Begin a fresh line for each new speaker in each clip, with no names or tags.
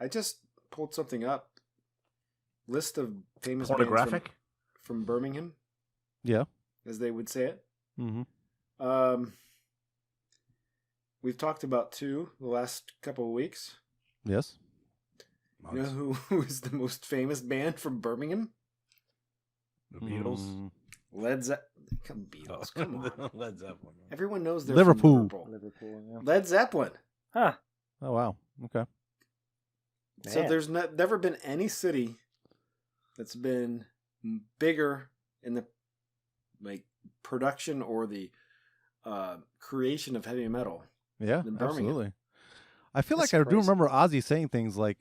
I just pulled something up. List of famous
Pornographic?
bands from Birmingham.
Yeah.
As they would say it.
Mm-hmm.
We've talked about 2 the last couple of weeks.
Yes.
You know who is the most famous band from Birmingham?
The Beatles?
Led Zeppelin. Beatles, come on.
Led Zeppelin.
Everyone knows they're
Liverpool.
from
Liverpool, yeah.
Led Zeppelin.
Huh.
Oh, wow. Okay.
Man.
So there's never been any city that's been bigger in the production or the creation of heavy metal.
Yeah,
than Birmingham.
absolutely. I feel
That's
like I do
crazy.
remember Ozzy saying things like,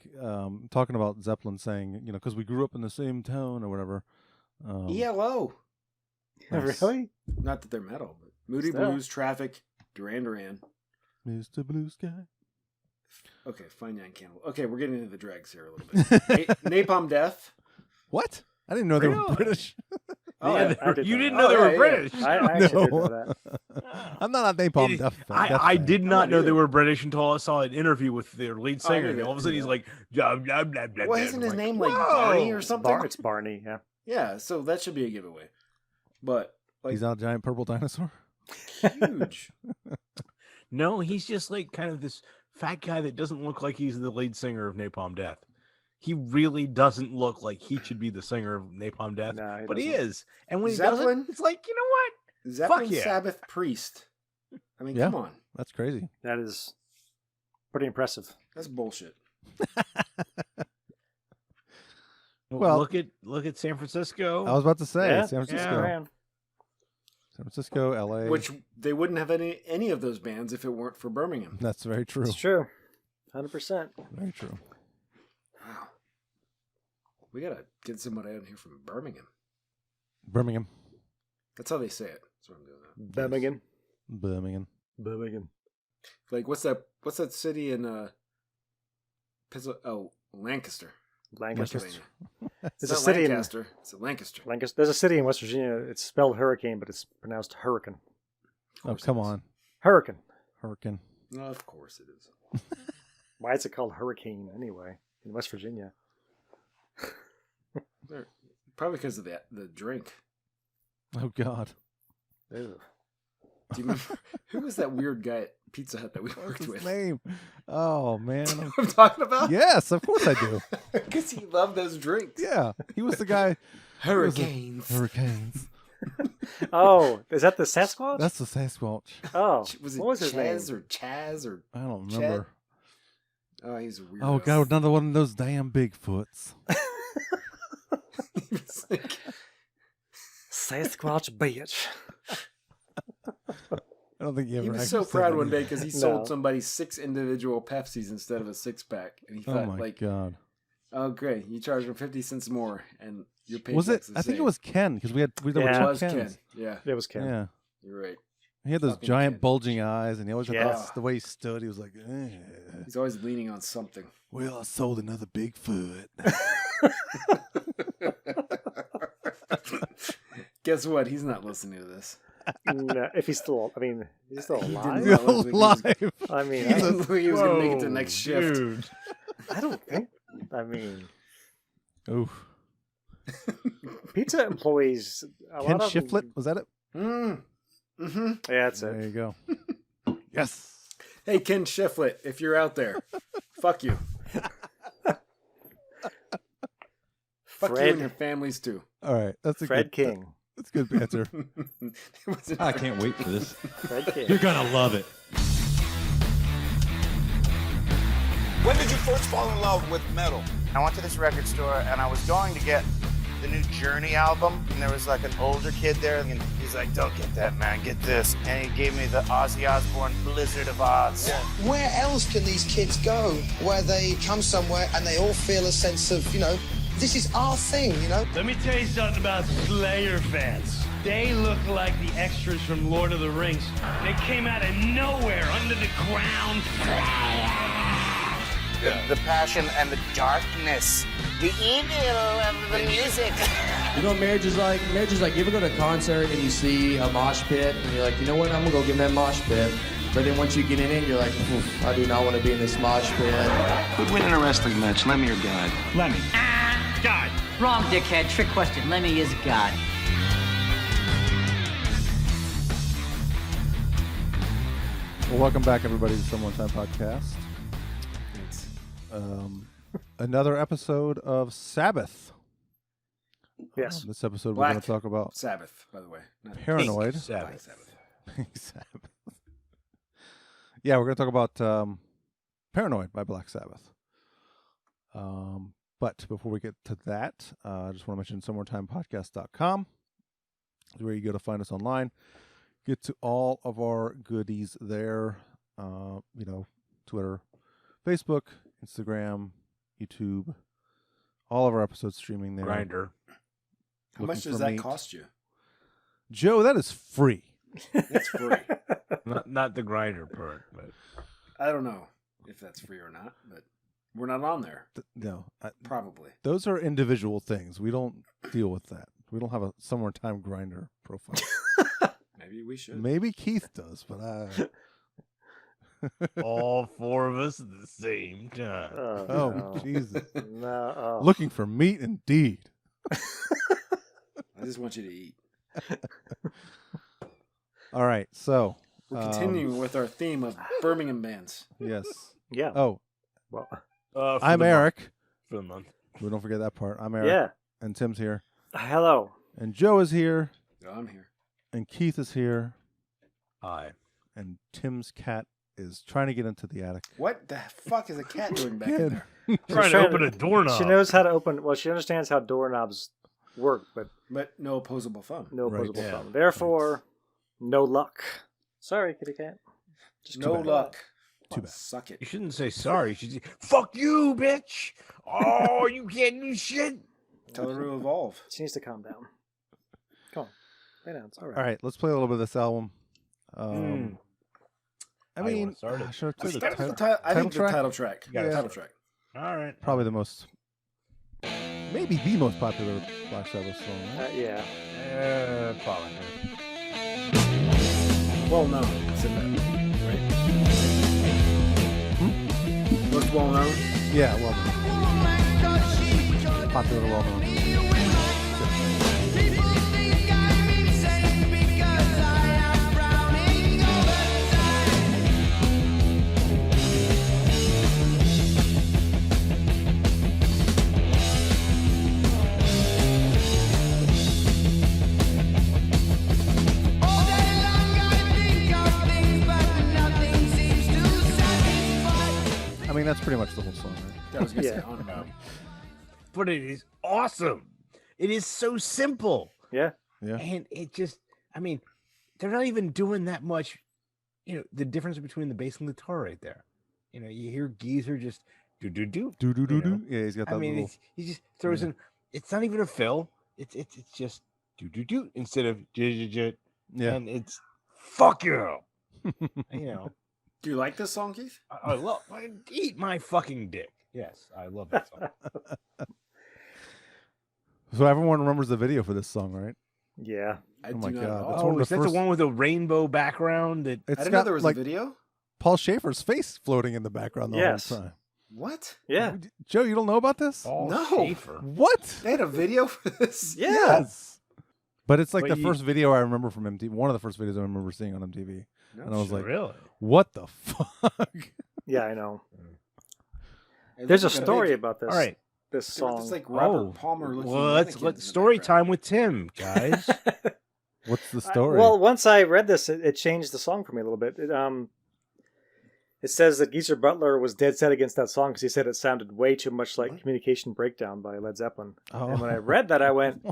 talking about Zeppelin saying, because we grew up in the same town or whatever.
ELO.
Nice.
Really?
Not that they're metal, but Moody
Still.
Blues, Traffic, Duran Duran.
Mr. Blue Sky.
Okay, Fine Young Cannibal. Okay, we're getting into the dregs here a little bit. Napalm Death.
What? I didn't know they were
Really?
British.
Oh,
Yeah,
yeah.
I did
You
know
didn't
that.
know they
Oh,
were
yeah,
British.
I actually did know
No.
that.
I'm not a Napalm Death fan.
I did
I'm
not
not
know they
either.
were British until I saw an interview with their lead
Oh, I
singer.
knew
And all of a
that,
sudden
yeah.
he's like, blah, blah, blah, blah,
Well,
blah.
isn't
I'm
his name like
whoa.
Barney or something?
It's Barney, yeah.
Yeah, so that should be a giveaway. But, like,
He's not a giant purple dinosaur?
huge.
No, he's just like kind of this fat guy that doesn't look like he's the lead singer of Napalm Death. He really doesn't look like he should be the singer of Napalm Death,
No,
but he
doesn't.
is. And when he
Zeppelin?
does it, it's like, you know what?
Zeppelin
yeah.
Sabbath Priest. I mean,
Yeah.
come on.
That's crazy.
That is pretty impressive.
That's bullshit.
Well-
look at San Francisco.
I was about to say,
Yeah,
San Francisco.
yeah.
Man.
San Francisco, LA.
Which they wouldn't have any of those bands if it weren't for Birmingham.
That's very true.
It's true. 100%.
Very true.
Wow. We gotta get somebody out here from Birmingham.
Birmingham.
That's how they say it. That's what I'm doing that.
Birmingham.
Birmingham.
Birmingham.
Like what's that city in Lancaster.
Lancaster.
Pennsylvania.
There's
It's
a
not
city in
Lancaster. It's Lancaster.
Lancaster. There's a city in West Virginia. It's spelled hurricane, but it's pronounced hurricane.
Oh,
course
come
it is.
on.
Hurricane.
Hurricane.
No, of course it is.
Why is it called hurricane anyway in West Virginia?
Probably because of the drink.
Oh, God.
Ew.
Do you remember who was that weird guy at Pizza Hut that we
What's
worked
his
with?
name? Oh, man.
You know what I'm talking about?
Yes, of course I do.
Because he loved those drinks.
Yeah. He was the guy.
Hurricanes.
Hurricanes.
Oh, is that the Sasquatch?
That's the Sasquatch.
Oh,
Was it
what was his name?
Chaz or Chaz or?
I don't
Chad?
remember.
Oh, he's a weird.
Oh, God. Another one of those damn Bigfoots.
Sasquatch bitch.
I don't think you ever
He was
actually
so
said
proud
that.
one day because he
No.
sold somebody 6 individual Pepsis instead of a 6-pack, and he
Oh,
thought,
my
like,
God.
"Oh, great! You charge him 50 cents more, and your paycheck's
Was it?
the
I think it
same."
was Ken because there
Yeah.
were
It
two
was
Kens.
Ken. Yeah,
It was Ken.
Yeah.
you're right.
He had those
Fucking
giant
Ken.
bulging eyes, and he always had
Yeah.
that's the way he stood. He was like,
He's always leaning on something.
"Well, I sold another Bigfoot."
Guess what? He's not listening to this.
No, if he's still, I mean, he's still
He
alive.
didn't
Still
He was-
alive.
I mean,
He didn't think he was going to make it to the next shift.
Dude.
I don't think. I mean,
Oof.
pizza employees. A
Ken
lot of them-
Shiflett, was that it?
Mm-hmm.
Yeah, that's
There
it.
you go. Yes.
Hey, Ken Shiflett, if you're out there, fuck you. Fuck you and your families too.
All right, that's a
Fred
good.
King.
That's good banter.
It was
I can't wait for this.
Fred King.
You're gonna love it.
When did you first fall in love with metal?
I went to this record store and I was going to get the new Journey album, and there was like an older kid there, and he's like, "Don't get that, man, get this." And he gave me the Ozzy Osbourne Blizzard of Oz.
Where else can these kids go where they come somewhere and they all feel a sense of, this is our thing,
Let me tell you something about Slayer fans. They look like the extras from Lord of the Rings. They came out of nowhere, under the ground.
The passion and the darkness. The evil of the music.
You know what marriage is like? Marriage is like you ever go to a concert and you see a mosh pit and you're like, you know what, I'm gonna go get in that mosh pit. But then once you get in it, you're like, "Oof, I do not want to be in this mosh pit."
Who'd win in a wrestling match, Lemmy or God?
Lemmy. God.
Wrong, dickhead. Trick question. Lemmy is God.
Well, welcome back, everybody, to Some One Time Podcast.
Thanks.
Another episode of Sabbath.
Yes.
This episode we're
Black
going to talk about
Sabbath, by the way. Not
Paranoid.
Pink
Black
Sabbath.
Sabbath.
Pink Sabbath. Yeah, we're going to talk about Paranoid by Black Sabbath. But before we get to that, I just want to mention somemoretimepodcast.com is where you go to find us online. Get to all of our goodies there. Twitter, Facebook, Instagram, YouTube, all of our episodes streaming there.
Grinder.
How much does that cost you?
Joe, that is free.
It's free.
Not the grinder part, but
I don't know if that's free or not, but we're not on there.
No.
Probably.
Those are individual things. We don't deal with that. We don't have a Somewhere Time Grinder profile.
Maybe we should.
Maybe Keith does, but
all four of us at the same time.
Oh,
no.
Jesus.
No.
Looking for meat indeed.
I just want you to eat.
All right, so
We're continuing with our theme of Birmingham bands.
yes.
Yeah.
Oh,
Well,
For
I'm
the month.
Eric.
For the month.
We don't forget that part. I'm Eric.
yeah.
And Tim's here.
Hello.
And Joe is here.
Oh, I'm here.
And Keith is here.
Hi.
And Tim's cat is trying to get into the attic.
What the fuck is a cat doing back in there?
Trying to open a doorknob.
She knows how to open. Well, she understands how doorknobs work, but
But no opposable phone.
no
Right.
opposable
Yeah.
phone. Therefore, no luck. Sorry, kitty cat.
Just no luck.
Too bad.
Suck it.
You shouldn't say sorry. You should say, fuck you, bitch. Oh, you can't do shit.
Tell her to evolve.
She needs to calm down. Come on. Lay down. It's all right.
All right, let's play a little bit of this album. I
How you
mean,
wanna start it?
should I play the
I think
title
the
track?
title track.
got it.
Title track.
All right.
Probably the most, maybe the most popular Black Sabbath song. Right?
Yeah.
Probably.
Well known. Said that, right? Most well known.
Yeah, well known. Popular, well known. I mean, that's pretty much the whole song, right?
I was gonna say
Yeah.
on and on.
But it is awesome. It is so simple.
Yeah.
Yeah.
And it just, I mean, they're not even doing that much. The difference between the bass and the guitar right there. You hear Geezer just do.
Do do
You
do
know?
do. Yeah, he's got that
I mean,
little.
he just throws in. It's not even a fill. It's just do instead of j.
Yeah.
And it's fuck you.
Do you like this song, Keith?
I love. Eat my fucking dick. Yes, I love that song.
So everyone remembers the video for this song, right?
Yeah.
I
Oh
do
my
not
God,
know.
that's one of
Is that the one with the rainbow background? That
It's
I didn't know
got
there was
like
a video.
Paul Schaefer's face floating in the background the
Yes.
whole time.
What?
Yeah.
Joe, you don't know about this?
Paul
No.
Schaefer.
What?
They had a video for this.
Yeah.
Yes. But it's like
But
the
you-
first video I remember from MTV. One of the first videos I remember seeing on MTV.
No
And I was
shit.
like,
Really?
what the fuck?
Yeah, I know.
It
There's a
looks like
story
big-
about this.
All right.
This song.
It's like Robert
Oh,
Palmer looking.
well, let's story time with Tim, guys.
What's the story?
Well, once I read this, it changed the song for me a little bit. It says that Geezer Butler was dead set against that song because he said it sounded way too much like Communication Breakdown by Led Zeppelin. And when I read that, I went,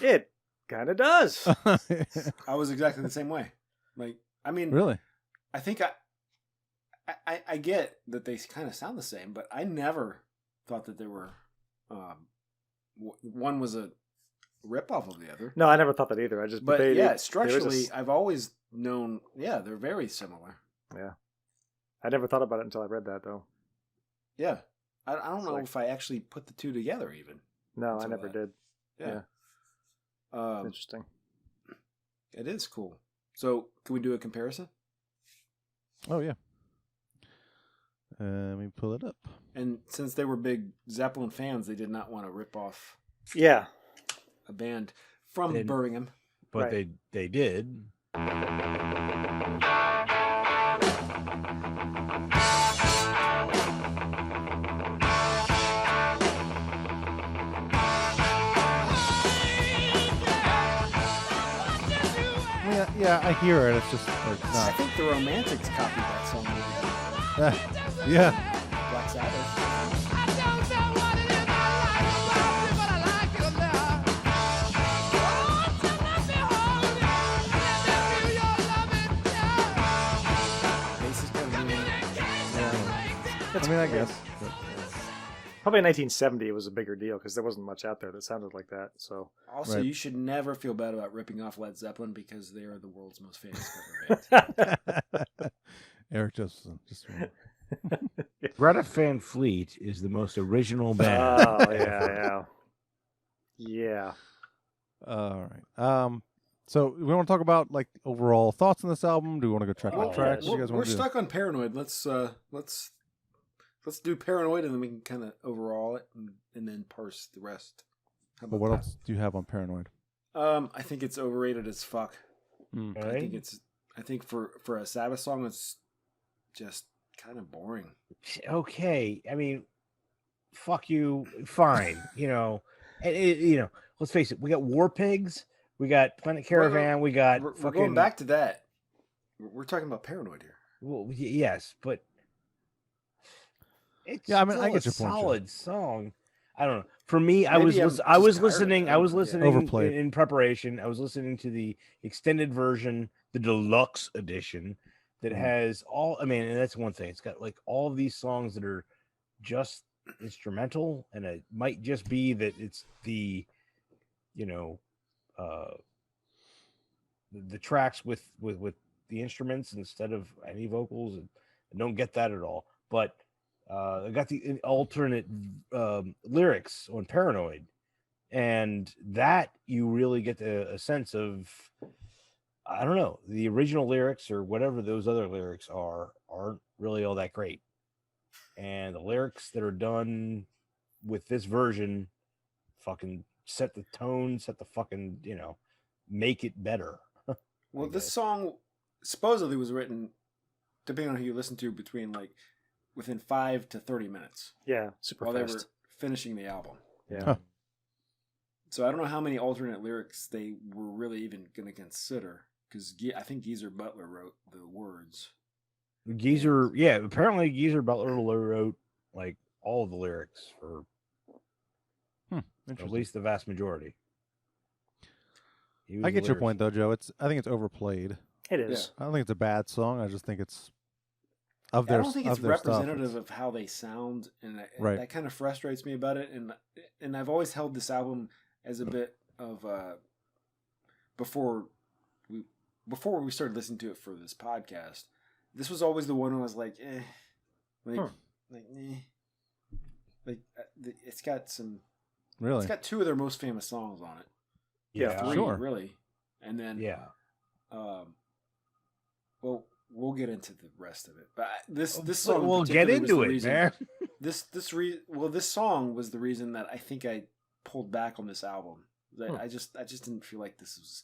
it kind of does.
I was exactly the same way. Like, I mean,
Really?
I think I get that they kind of sound the same, but I never thought that they were. One was a rip off of the other.
No, I never thought that either.
But
they-
yeah,
there
structurally,
is
I've always known. Yeah, they're very similar.
yeah. I never thought about it until I read that, though.
Yeah, I don't know
like-
if I actually put the two together even.
No, I
Until
never
that.
did.
Yeah.
Interesting.
It is cool. So, can we do a comparison?
Oh yeah. Let me pull it up.
And since they were big Zeppelin fans, they did not want to rip off
Yeah.
a band from
They-
Birmingham.
But
Right.
they did.
Yeah, I hear it. It's just like
I
not.
think the Romantics copied that song.
Yeah.
Black Sabbath. Bass is kind of mean.
I mean, I guess.
Probably in 1970 it was a bigger deal because there wasn't much out there that sounded like that. So
Also,
Right.
you should never feel bad about ripping off Led Zeppelin because they are the world's most famous cover band.
Eric Josephson. Just
Greta Van Fleet is the most original band.
Oh yeah. Yeah.
all right. So we want to talk about like overall thoughts on this album. Do we want to go track by
Well,
track?
yeah,
What do you guys
We're
want to do?
stuck on Paranoid. Let's do Paranoid, and then we can kind of overall it and then parse the rest. How
But
about
what
that?
else do you have on Paranoid?
I think it's overrated as fuck.
Mm.
I think for a Sabbath song, it's just kind of boring.
Okay, I mean, fuck you. Fine, let's face it. We got War Pigs. We got Planet Caravan. We got
We're
fucking.
going back to that. We're talking about Paranoid here.
Well, yes, but it's
Yeah, I mean,
still
I get
a
your point, Joe.
solid song. I don't know. For me, I
Maybe
was
I'm
lis-
just
I was
tired of
listening.
it.
I was
Yeah.
listening
Overplayed.
in preparation. I was listening to the extended version, the deluxe edition, that has all. I mean, and that's one thing. It's got like all of these songs that are just instrumental, and it might just be that it's the, the tracks with the instruments instead of any vocals, and I don't get that at all. But I got the alternate lyrics on Paranoid, and that you really get a sense of, I don't know, the original lyrics or whatever those other lyrics aren't really all that great, and the lyrics that are done with this version fucking set the tone, set the fucking, make it better.
Well, this song supposedly was written, depending on who you listen to, within 5 to 30 minutes
Yeah. Super
while they were
fast.
finishing the album.
Yeah.
Huh.
So I don't know how many alternate lyrics they were really even going to consider, because I think Geezer Butler wrote the words.
Geezer, yeah, apparently Geezer Butler wrote like all of the lyrics, or at
Interesting.
least the vast majority. He was
I
the
get your
lyrics.
point though, Joe. I think it's overplayed.
It is.
I don't think it's a bad song. I just think it's of
I
their
don't think
of
it's
their stuff,
representative of how they sound, and
Right.
that kind of frustrates me about it. And I've always held this album as a bit of before we started listening to it for this podcast. This was always the one where I was like, it's got some.
Really?
It's got 2 of their most famous songs on it.
Yeah,
3,
sure.
really. And then well, we'll get into the rest of it. But this song, in
we'll get
particular was
into
the
it,
reason-
man.
This song was the reason that I think I pulled back on this album. I just didn't feel like this was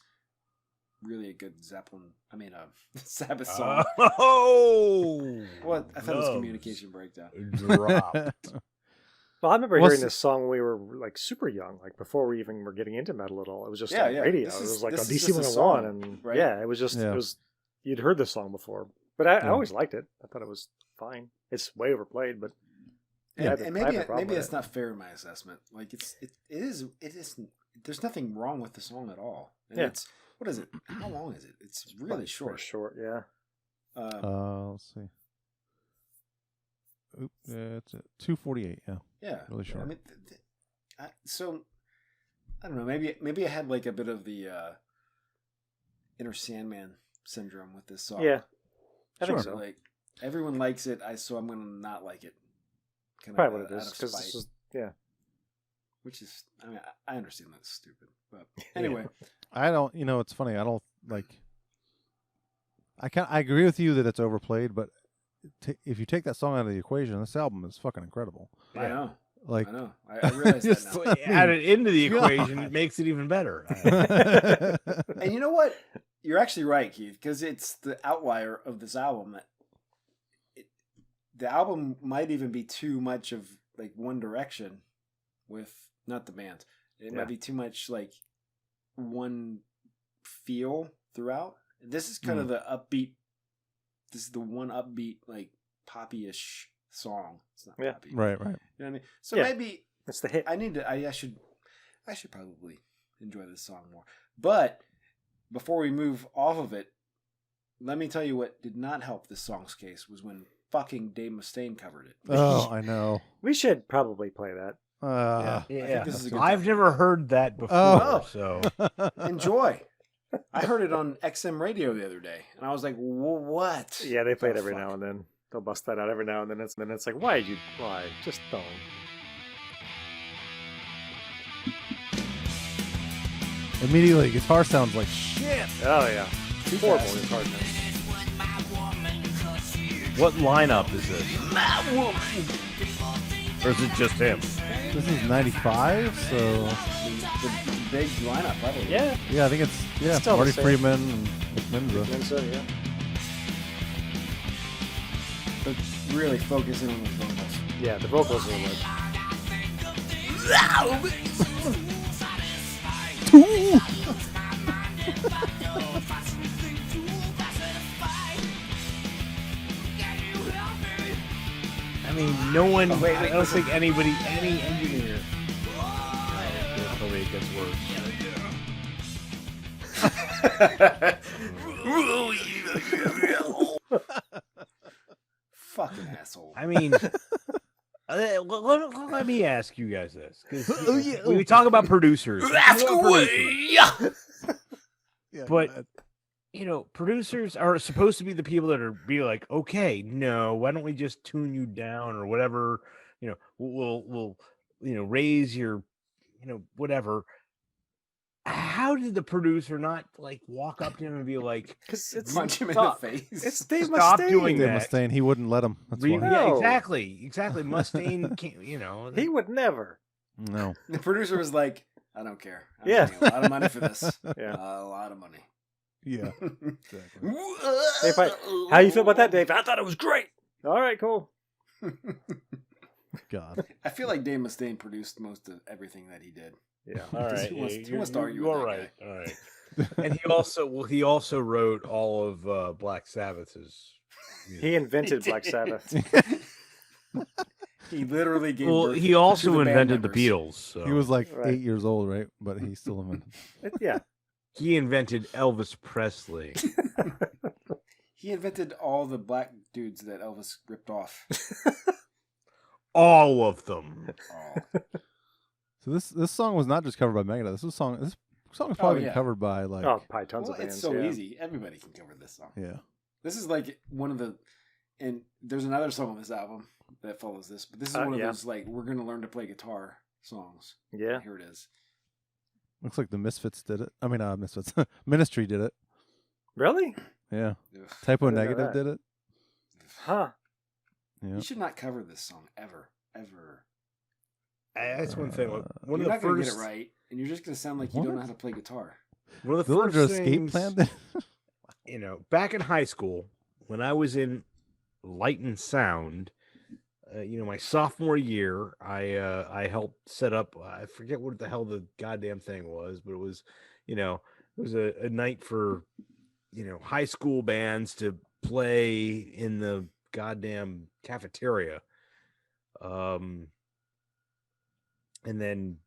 really a good Sabbath song.
Oh,
Well, I thought it was
loves
communication breakdown.
dropped.
Well, I remember
Well,
hearing this song when we were like super young, like before we even were getting into metal at all. It was just
Yeah,
on
yeah.
radio.
This
It
is-
was like
this
on
is
DC
just a
101,
song,
and
right?
yeah, it was just
Yeah.
it was you'd heard this song before, but I
Yeah.
always liked it. I thought it was fine. It's way overplayed, but
And,
I have
and
a problem
maybe
with
it's
it.
not fair in my assessment. Like it is. There's nothing wrong with the song at all. And
Yeah.
it's what is it? How long is it? It's really
Pretty
short.
short, yeah.
Let's see. Oop, it's at 2:48. Yeah.
Yeah,
Really short.
I mean, so I don't know. Maybe I had like a bit of the Inner Sandman syndrome with this song.
Yeah, I think
Sure.
so.
Like everyone likes it, so I'm gonna not like it. Kind
Probably
of
what it is, because this is
which is, I understand that's stupid, but anyway,
I don't. It's funny. I don't I agree with you that it's overplayed, but if you take that song out of the equation, this album is fucking incredible.
I know.
Like,
I know. I realize that now.
Add it into the equation, it makes it even better.
And you know what? You're actually right, Keith, because it's the outlier of this album. The album might even be too much of like One Direction with not the band. It might be too much like one feel throughout. This is kind of the upbeat. This is the one upbeat like poppy-ish song. It's not poppy.
Right.
You know what I mean? So maybe
it's the hit.
I should probably enjoy this song more. But before we move off of it, let me tell you what did not help this song's case was when fucking Dave Mustaine covered it.
Oh, I know.
We should probably play that.
Yeah.
This is a good
I've
time.
never heard that before. So
enjoy. I heard it on XM radio the other day, and I was like, "What?"
Yeah, they play it every now and then. They'll bust that out every now and then. It's like, why? Just don't.
Immediately, guitar sounds like shit.
Oh yeah, horrible guitar sound.
what lineup is this? Or is it just him?
This is 95, so
The big lineup, probably.
Yeah,
I think it's
still
Marty
the same.
Friedman and Minza.
Minza, yeah.
But really focusing on the vocals.
Yeah, the vocals are like.
I mean, no one. I don't think any engineer. Probably it gets worse.
Fucking asshole.
I mean, let me ask you guys this. 'Cause we talk about producers.
Ask away.
But producers are supposed to be the people that are like, okay, no, why don't we just tune you down or whatever? We'll raise your, whatever. How did the producer not like walk up to him and be like,
Because it's
Punch him in the face.
It's Dave
stop
Mustaine.
doing
Dave
that?
Mustaine, he wouldn't let him. That's why.
Yeah, exactly. Mustaine can't,
He would never.
No.
The producer was like, "I don't care. I'm
Yeah.
getting a lot of money for this.
Yeah.
A lot of money."
Yeah. Exactly.
Dave, how you feel about that, Dave? I thought it was great. All right, cool.
God.
I feel like Dave Mustaine produced most of everything that he did.
Yeah.
all right.
Who wants to argue
You
with
are
that
right.
guy?
All right. And he also wrote all of Black Sabbath's music.
He invented Black Sabbath.
He literally gave
Well,
birth
he
to
also
the band
invented the
members.
Beatles. So.
He was like
Right.
8 years old, right? But he still invented.
Yeah.
He invented Elvis Presley.
He invented all the black dudes that Elvis ripped off.
All of them.
Oh.
So this song was not just covered by Megadeth. This song is probably been
yeah.
covered by like
Probably tons
Well,
of bands.
it's so
yeah.
easy. Everybody can cover this song.
yeah.
This is like one of the, and there's another song on this album that follows this, but this is one of
yeah.
those like we're gonna learn to play guitar songs.
Yeah.
Here it is.
Looks like the Misfits did it. I mean, Misfits. Ministry did it.
Really?
Yeah.
Ugh.
Typo
I didn't know
Negative
that.
did it.
Huh.
Yeah.
You should not cover this song ever.
That's one thing. One
You're
of the
not gonna
first,
get it right, and you're just gonna sound like you don't know how to play guitar.
one of the
Villager
first
Escape
things,
Plan did.
back in high school when I was in Light and Sound, my sophomore year, I helped set up. I forget what the hell the goddamn thing was, but it was, it was a night for, high school bands to play in the goddamn cafeteria. And then,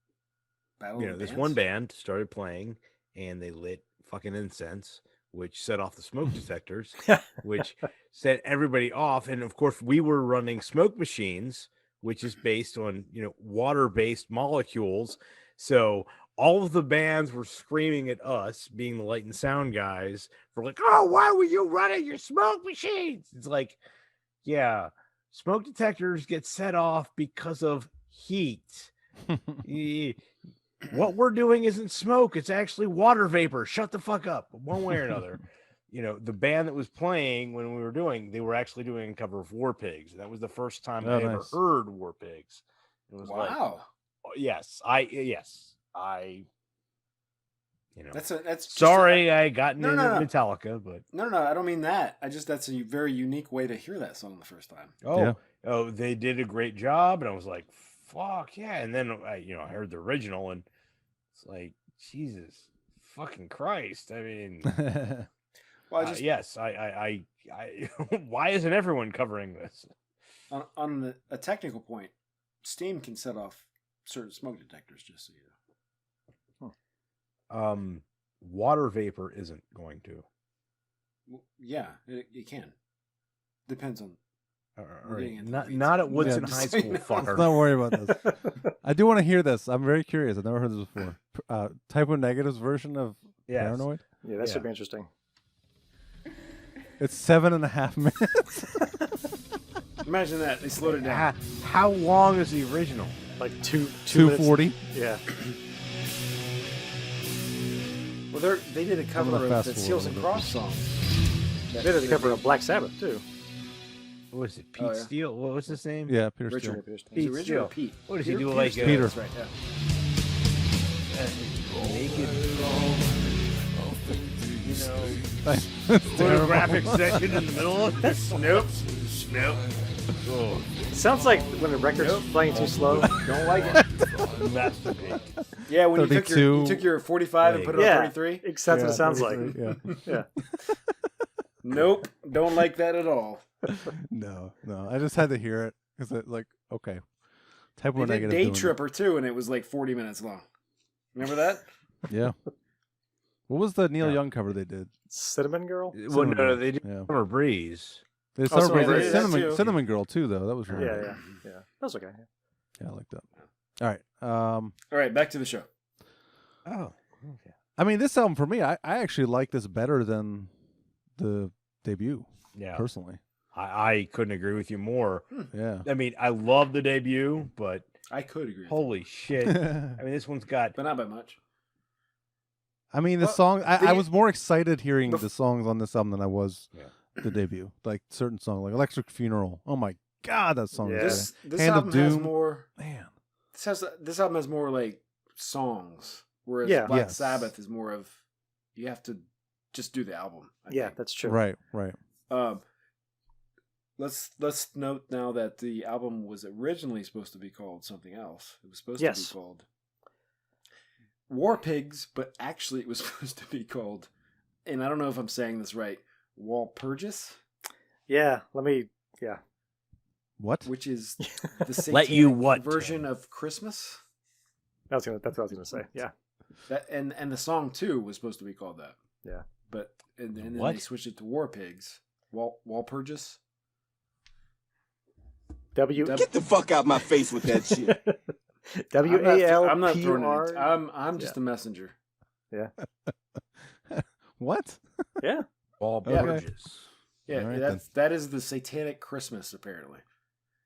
this one band started playing and they lit fucking incense, which set off the smoke detectors, which set everybody off. And of course, we were running smoke machines, which is based on, water-based molecules. So all of the bands were screaming at us, being the Light and Sound guys, for like, oh, why were you running your smoke machines? It's like, yeah, smoke detectors get set off because of heat. What we're doing isn't smoke, it's actually water vapor. Shut the fuck up, one way or another. the band that was playing when we were doing, they were actually doing a cover of War Pigs. That was the first time I ever heard War Pigs. It was
wow.
Yes.
That's
sorry I got into Metallica, but
no, I don't mean that. That's a very unique way to hear that song the first time.
Oh, they did a great job, and I was like, fuck yeah. And then I heard the original, and it's like, Jesus fucking Christ. I mean,
well,
yes, I why isn't everyone covering this?
On a technical point, steam can set off certain smoke detectors, just so you know.
Water vapor isn't going to.
Well, yeah, it can. Depends on.
Not at Woodson High School. Fucker.
Let's not worry about this. I do want to hear this. I'm very curious. I've never heard this before. Typo Negative's version of Paranoid.
Yeah, that should be interesting.
It's 7.5 minutes.
Imagine that they slowed it down.
How long is the original?
Like
2:40.
Yeah.
Well, they did a cover of the Seals and Cross song.
They did a cover of Black Sabbath too.
What was it? Pete Steele? What was his name?
Yeah, Peter
Richard.
Steele.
Pete Steele. Pete.
What does he do? Like
Peter.
That's right. Yeah.
Naked.
It's
Photographic section in the middle of this. Nope. Oh.
It sounds like when the record's playing too slow.
Don't like it.
Masturbate.
Yeah, when you took your 45 and put it on 33.
That's what it sounds like. Yeah.
Nope, don't like that at all.
No. I just had to hear it because okay. Typo Negative.
Day Tripper too, and it was like 40 minutes long. Remember that?
Yeah. What was the Neil Young cover they did?
Cinnamon Girl?
Well, no, they did Summer Breeze.
They did Summer Breeze. Cinnamon Girl too, though. That was really
yeah. That's okay.
Yeah, I like that. All right.
All right, back to the show.
Oh, okay.
I mean, this album for me, I actually like this better than the debut.
Yeah,
personally,
I couldn't agree with you more.
Yeah,
I mean, I love the debut, but
I could agree.
Holy shit! I mean, this one's got,
but not by much.
I mean, the song. I was more excited hearing the songs on this album than I was the debut. Like certain songs, like "Electric Funeral." Oh my god, that song!
Yeah.
Is
this
Hand
album
of Doom.
has more.
Man,
this album has more like songs, whereas Black Sabbath is more of you have to just do the album. I think.
That's true.
Right.
Let's note now that the album was originally supposed to be called something else. It was supposed to be called War Pigs, but actually it was supposed to be called, and I don't know if I'm saying this right, Walpurgis?
Yeah,
What?
Which is the satanic version of Christmas?
That's what I was gonna say. Yeah.
That and the song too was supposed to be called that.
Yeah.
But and then they switched it to War Pigs. Walpurgis.
Get the fuck out my face with that shit.
WALPR.
I'm not throwing it. I'm just a messenger.
Yeah.
What?
Yeah.
Walpurgis.
Yeah,
right,
that is the satanic Christmas apparently.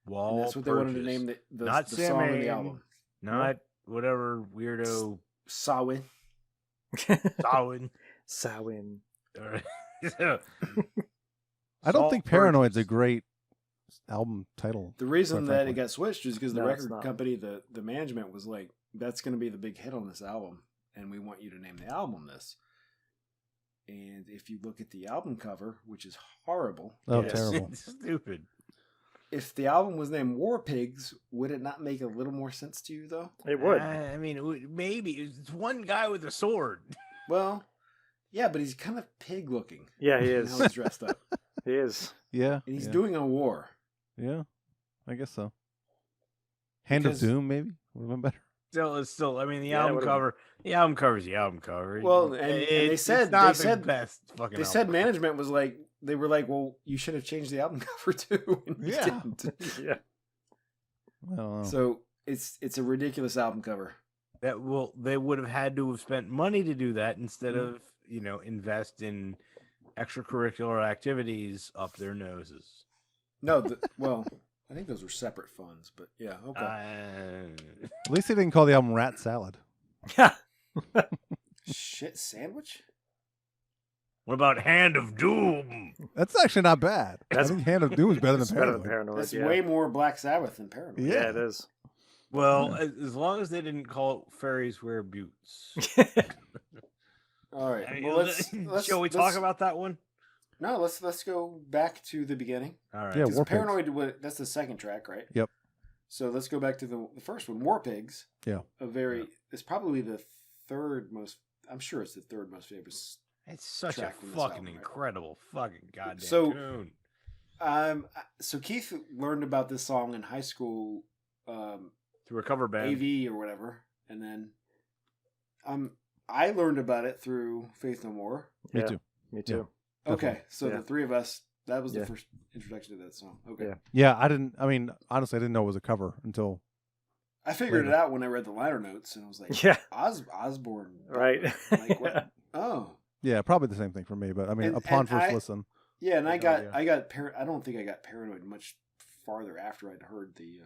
And that's what they wanted to name the song of the album.
Not whatever weirdo
Samhain.
Samhain.
I don't think Paranoid's a great album title.
The reason that it got switched is because the record company, the management was like, that's going to be the big hit on this album, and we want you to name the album this. And if you look at the album cover, which is horrible.
Oh, terrible.
It's stupid.
If the album was named War Pigs, would it not make a little more sense to you, though?
It would.
I mean, maybe. It's one guy with a sword.
Well, yeah, but he's kind of pig-looking.
Yeah, he is.
How he's dressed up.
He is.
Yeah.
And he's doing a war.
Yeah, I guess so. Hand of Doom, maybe? Would have been better.
Still. I mean, the album cover. The album cover's the album cover.
Well, and they said
best fucking.
They said management was like, they were like, well, you should have changed the album cover too. And you didn't.
Yeah.
Well,
so it's a ridiculous album cover.
They would have had to have spent money to do that instead of invest in extracurricular activities up their noses.
No, I think those were separate funds, but yeah, okay.
At least they didn't call the album Rat Salad.
Shit sandwich?
What about Hand of Doom?
That's actually not bad. I think Hand of Doom is better than Paranoid.
That's way more Black Sabbath than Paranoid.
Yeah, it is.
Well, as long as they didn't call it Fairies Wear Boots.
All right.
I mean,
Well,
shall we talk about that one?
No, let's go back to the beginning.
All right.
Yeah,
War
War Pigs.
Paranoid. That's the second track, right?
Yep.
So let's go back to the first one, War Pigs.
Yeah.
It's probably the third most. I'm sure it's the third most famous.
It's such a
track from this
fucking
album, right?
incredible fucking goddamn
So-
tune.
So Keith learned about this song in high school,
Through a cover band.
AV or whatever, and then, I learned about it through Faith No More.
Me too.
Me too.
Okay, so
Yeah.
the three of us. That was
Yeah.
the first introduction to that song. Okay.
Yeah.
Yeah, honestly, I didn't know it was a cover until.
I figured
Later.
it out when I read the liner notes, and I was like,
Yeah.
Osborne.
Right.
Like, what? Oh.
Yeah, probably the same thing for me, but I mean,
And-
upon
and
first
I-
listen.
Yeah, and I
Yeah.
got I don't think I got Paranoid much farther after I'd heard the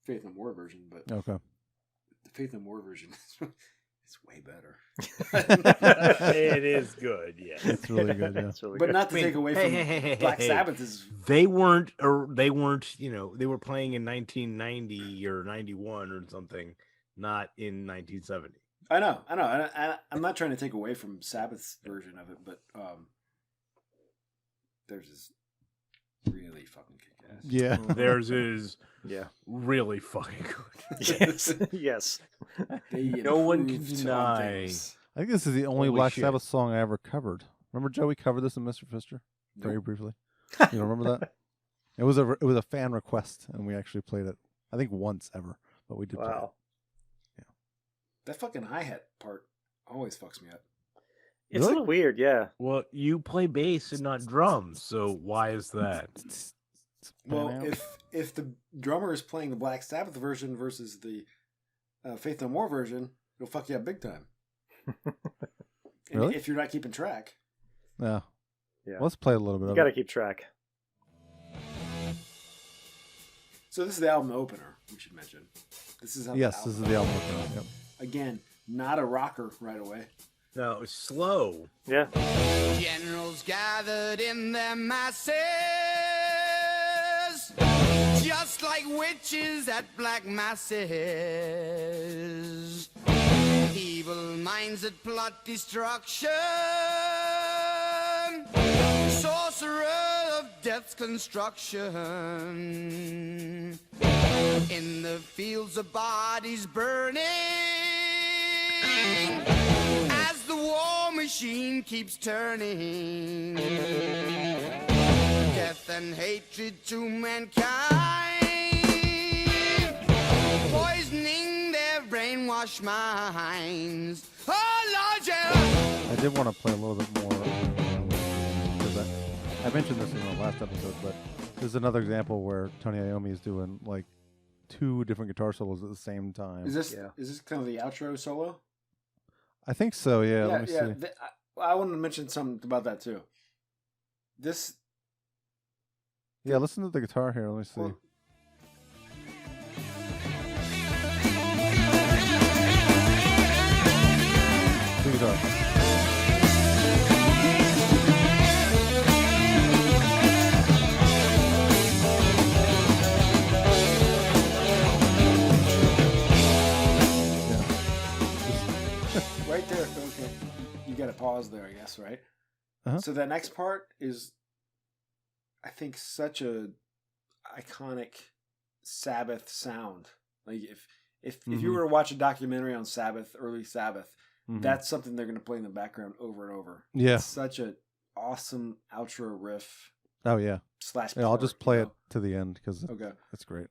Faith No More version, but
Okay.
the Faith No More version is way better.
It is good, yes.
It's really good, yeah.
It's really
But
good.
not to take away from Black Sabbath is
They weren't, they were playing in 1990 or 91 or something, not in 1970.
I know. I'm not trying to take away from Sabbath's version of it, but theirs is really fucking kick-ass.
Yeah.
Theirs is
Yeah.
really fucking good.
Yes. Yes.
No one can
improved on
deny.
things.
I think this is the only
Holy
Black
shit.
Sabbath song I ever covered. Remember, Joe, we covered this in Mr. Fister very briefly. You don't remember that? It was a fan request, and we actually played it. I think once ever, but we did. Play it.
Wow.
That fucking hi-hat part always fucks me up.
It's a little weird, yeah.
Well, you play bass and not drums, so why is that?
Well, if the drummer is playing the Black Sabbath version versus the Faith No More version, it'll fuck you up big time. And
Really?
if you're not keeping track.
Yeah.
Yeah.
Let's play a little bit
You
of
got to
it.
keep track.
So this is the album opener, we should mention. This is how
Yes,
the
this is
album
the album opener. Yep.
Again, not a rocker right away.
No, it's slow.
Yeah.
Generals gathered in their masses, just like witches at black masses. Evil minds that plot destruction, sorcerer of death's construction. In the fields of bodies burning, as the war machine keeps turning. Death and hatred to mankind, poisoning their brainwashed minds. Oh Lord, yeah.
I did want to play a little bit more because I mentioned this in the last episode, but there's another example where Tony Iommi is doing like 2 different guitar solos at the same time.
Is this kind of the outro solo?
I think so. Yeah. Let me see.
I wanted to mention something about that too. This.
Yeah, listen to the guitar here. Let me see.
Well,
The guitar.
right there. Okay. You got to pause there, I guess, right?
Uh-huh.
So that next part is, I think, such a iconic Sabbath sound. Like if you were to watch a documentary on Sabbath, early Sabbath, that's something they're going to play in the background over and over.
Yeah.
It's such an awesome outro riff.
Oh yeah.
Slash.
Yeah, I'll
part,
just play
you
it
know?
to the end because
Okay.
it's great.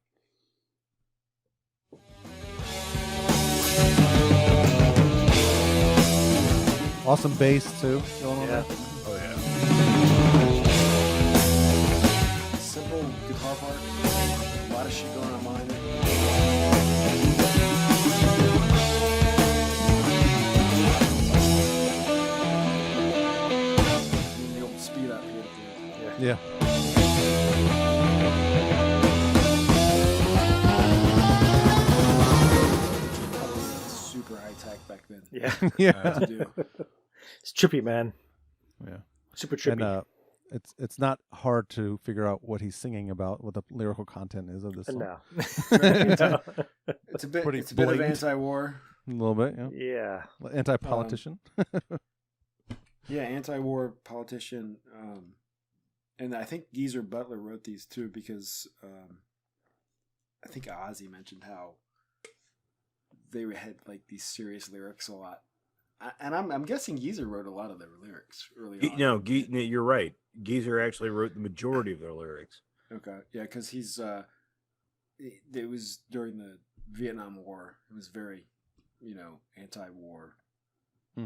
Awesome bass too going on there.
Oh yeah.
Simple guitar part. A lot of shit going on behind it. And the old speed up here.
Yeah.
Super high tech back then.
Yeah.
Yeah.
To do.
It's trippy, man.
Yeah.
Super trippy.
And it's not hard to figure out what he's singing about, what the lyrical content is of this song.
No.
No. It's a bit
Pretty
bit of
blatant.
anti-war.
A little bit, yeah.
Yeah.
Anti-politician.
Yeah, anti-war politician. And I think Geezer Butler wrote these too because I think Ozzy mentioned how they had like these serious lyrics a lot. And I'm guessing Geezer wrote a lot of their lyrics early on.
No, you're right. Geezer actually wrote the majority of their lyrics.
Okay, yeah, because he's it was during the Vietnam War. It was very, anti-war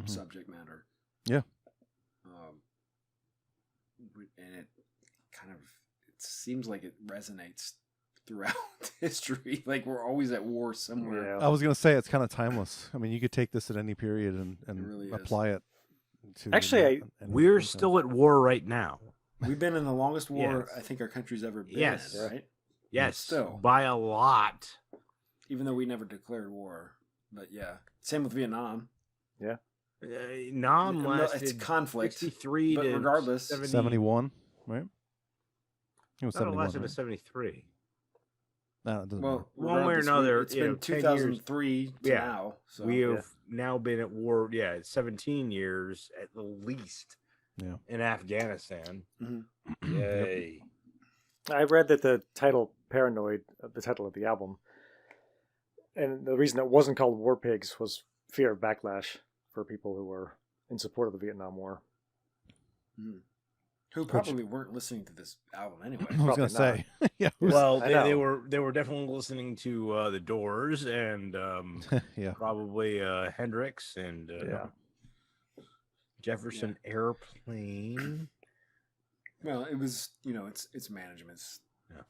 subject matter.
Yeah.
And it seems like it resonates throughout history. Like we're always at war somewhere.
I was going to say it's kind of timeless. I mean, you could take this at any period and
really
apply it to.
Actually,
we're still at war right now.
We've been in the longest war
Yes.
I think our country's ever been
Yes.
in, right?
Yes,
Still.
by a lot.
Even though we never declared war. But yeah. Same with Vietnam.
Yeah.
Nam
No,
lasted
it's conflict.
63
but
to
regardless,
71, right? It was
No, it
71.
lasted
Right?
to 73.
No, it doesn't
well,
matter.
One way or
regardless,
another,
it's
you know,
been
10 years.
2003 to
Yeah.
now. So
We have now been at war, 17 years at the least
Yeah.
in Afghanistan.
Mhm.
Yay.
I read that the title Paranoid, the title of the album, and the reason it wasn't called War Pigs was fear of backlash for people who were in support of the Vietnam War.
who probably weren't listening to this album anyway.
I was going to say, yeah.
Well,
I
they
know.
were definitely listening to the Doors and
Yeah.
probably Hendrix and Jefferson Airplane.
Well, it was, it's management's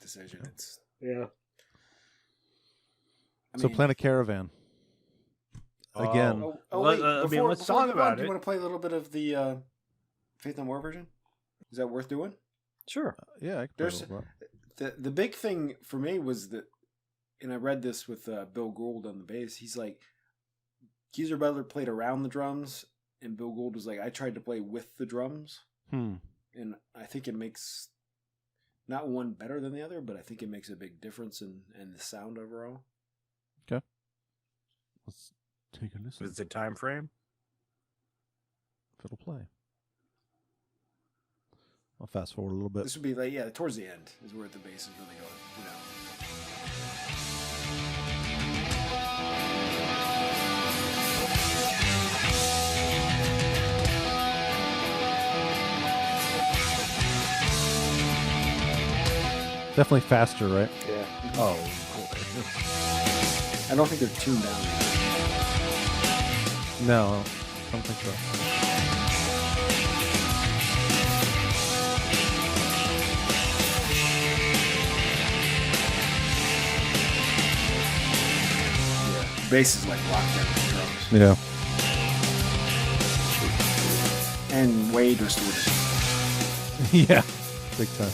decision. It's
Yeah.
So Planet Caravan. Again.
Let's talk about
Do you
it.
want to play a little bit of the Faith No More version? Is that worth doing?
Sure.
Yeah. I could play a little bit.
The big thing for me was that, and I read this with Bill Gould on the bass. He's like, Geezer Butler played around the drums, and Bill Gould was like, I tried to play with the drums. And I think it makes not one better than the other, but I think it makes a big difference in the sound overall.
Okay. Let's take a listen.
Is it time frame?
If it'll play. I'll fast forward a little bit.
This would be like, towards the end is where the bass is really going,
Definitely faster, right?
Yeah.
Oh,
I don't think they're tuned down.
No, I don't think so.
Bass is like locked down with drums.
Yeah.
And way distorted.
Yeah. Big time.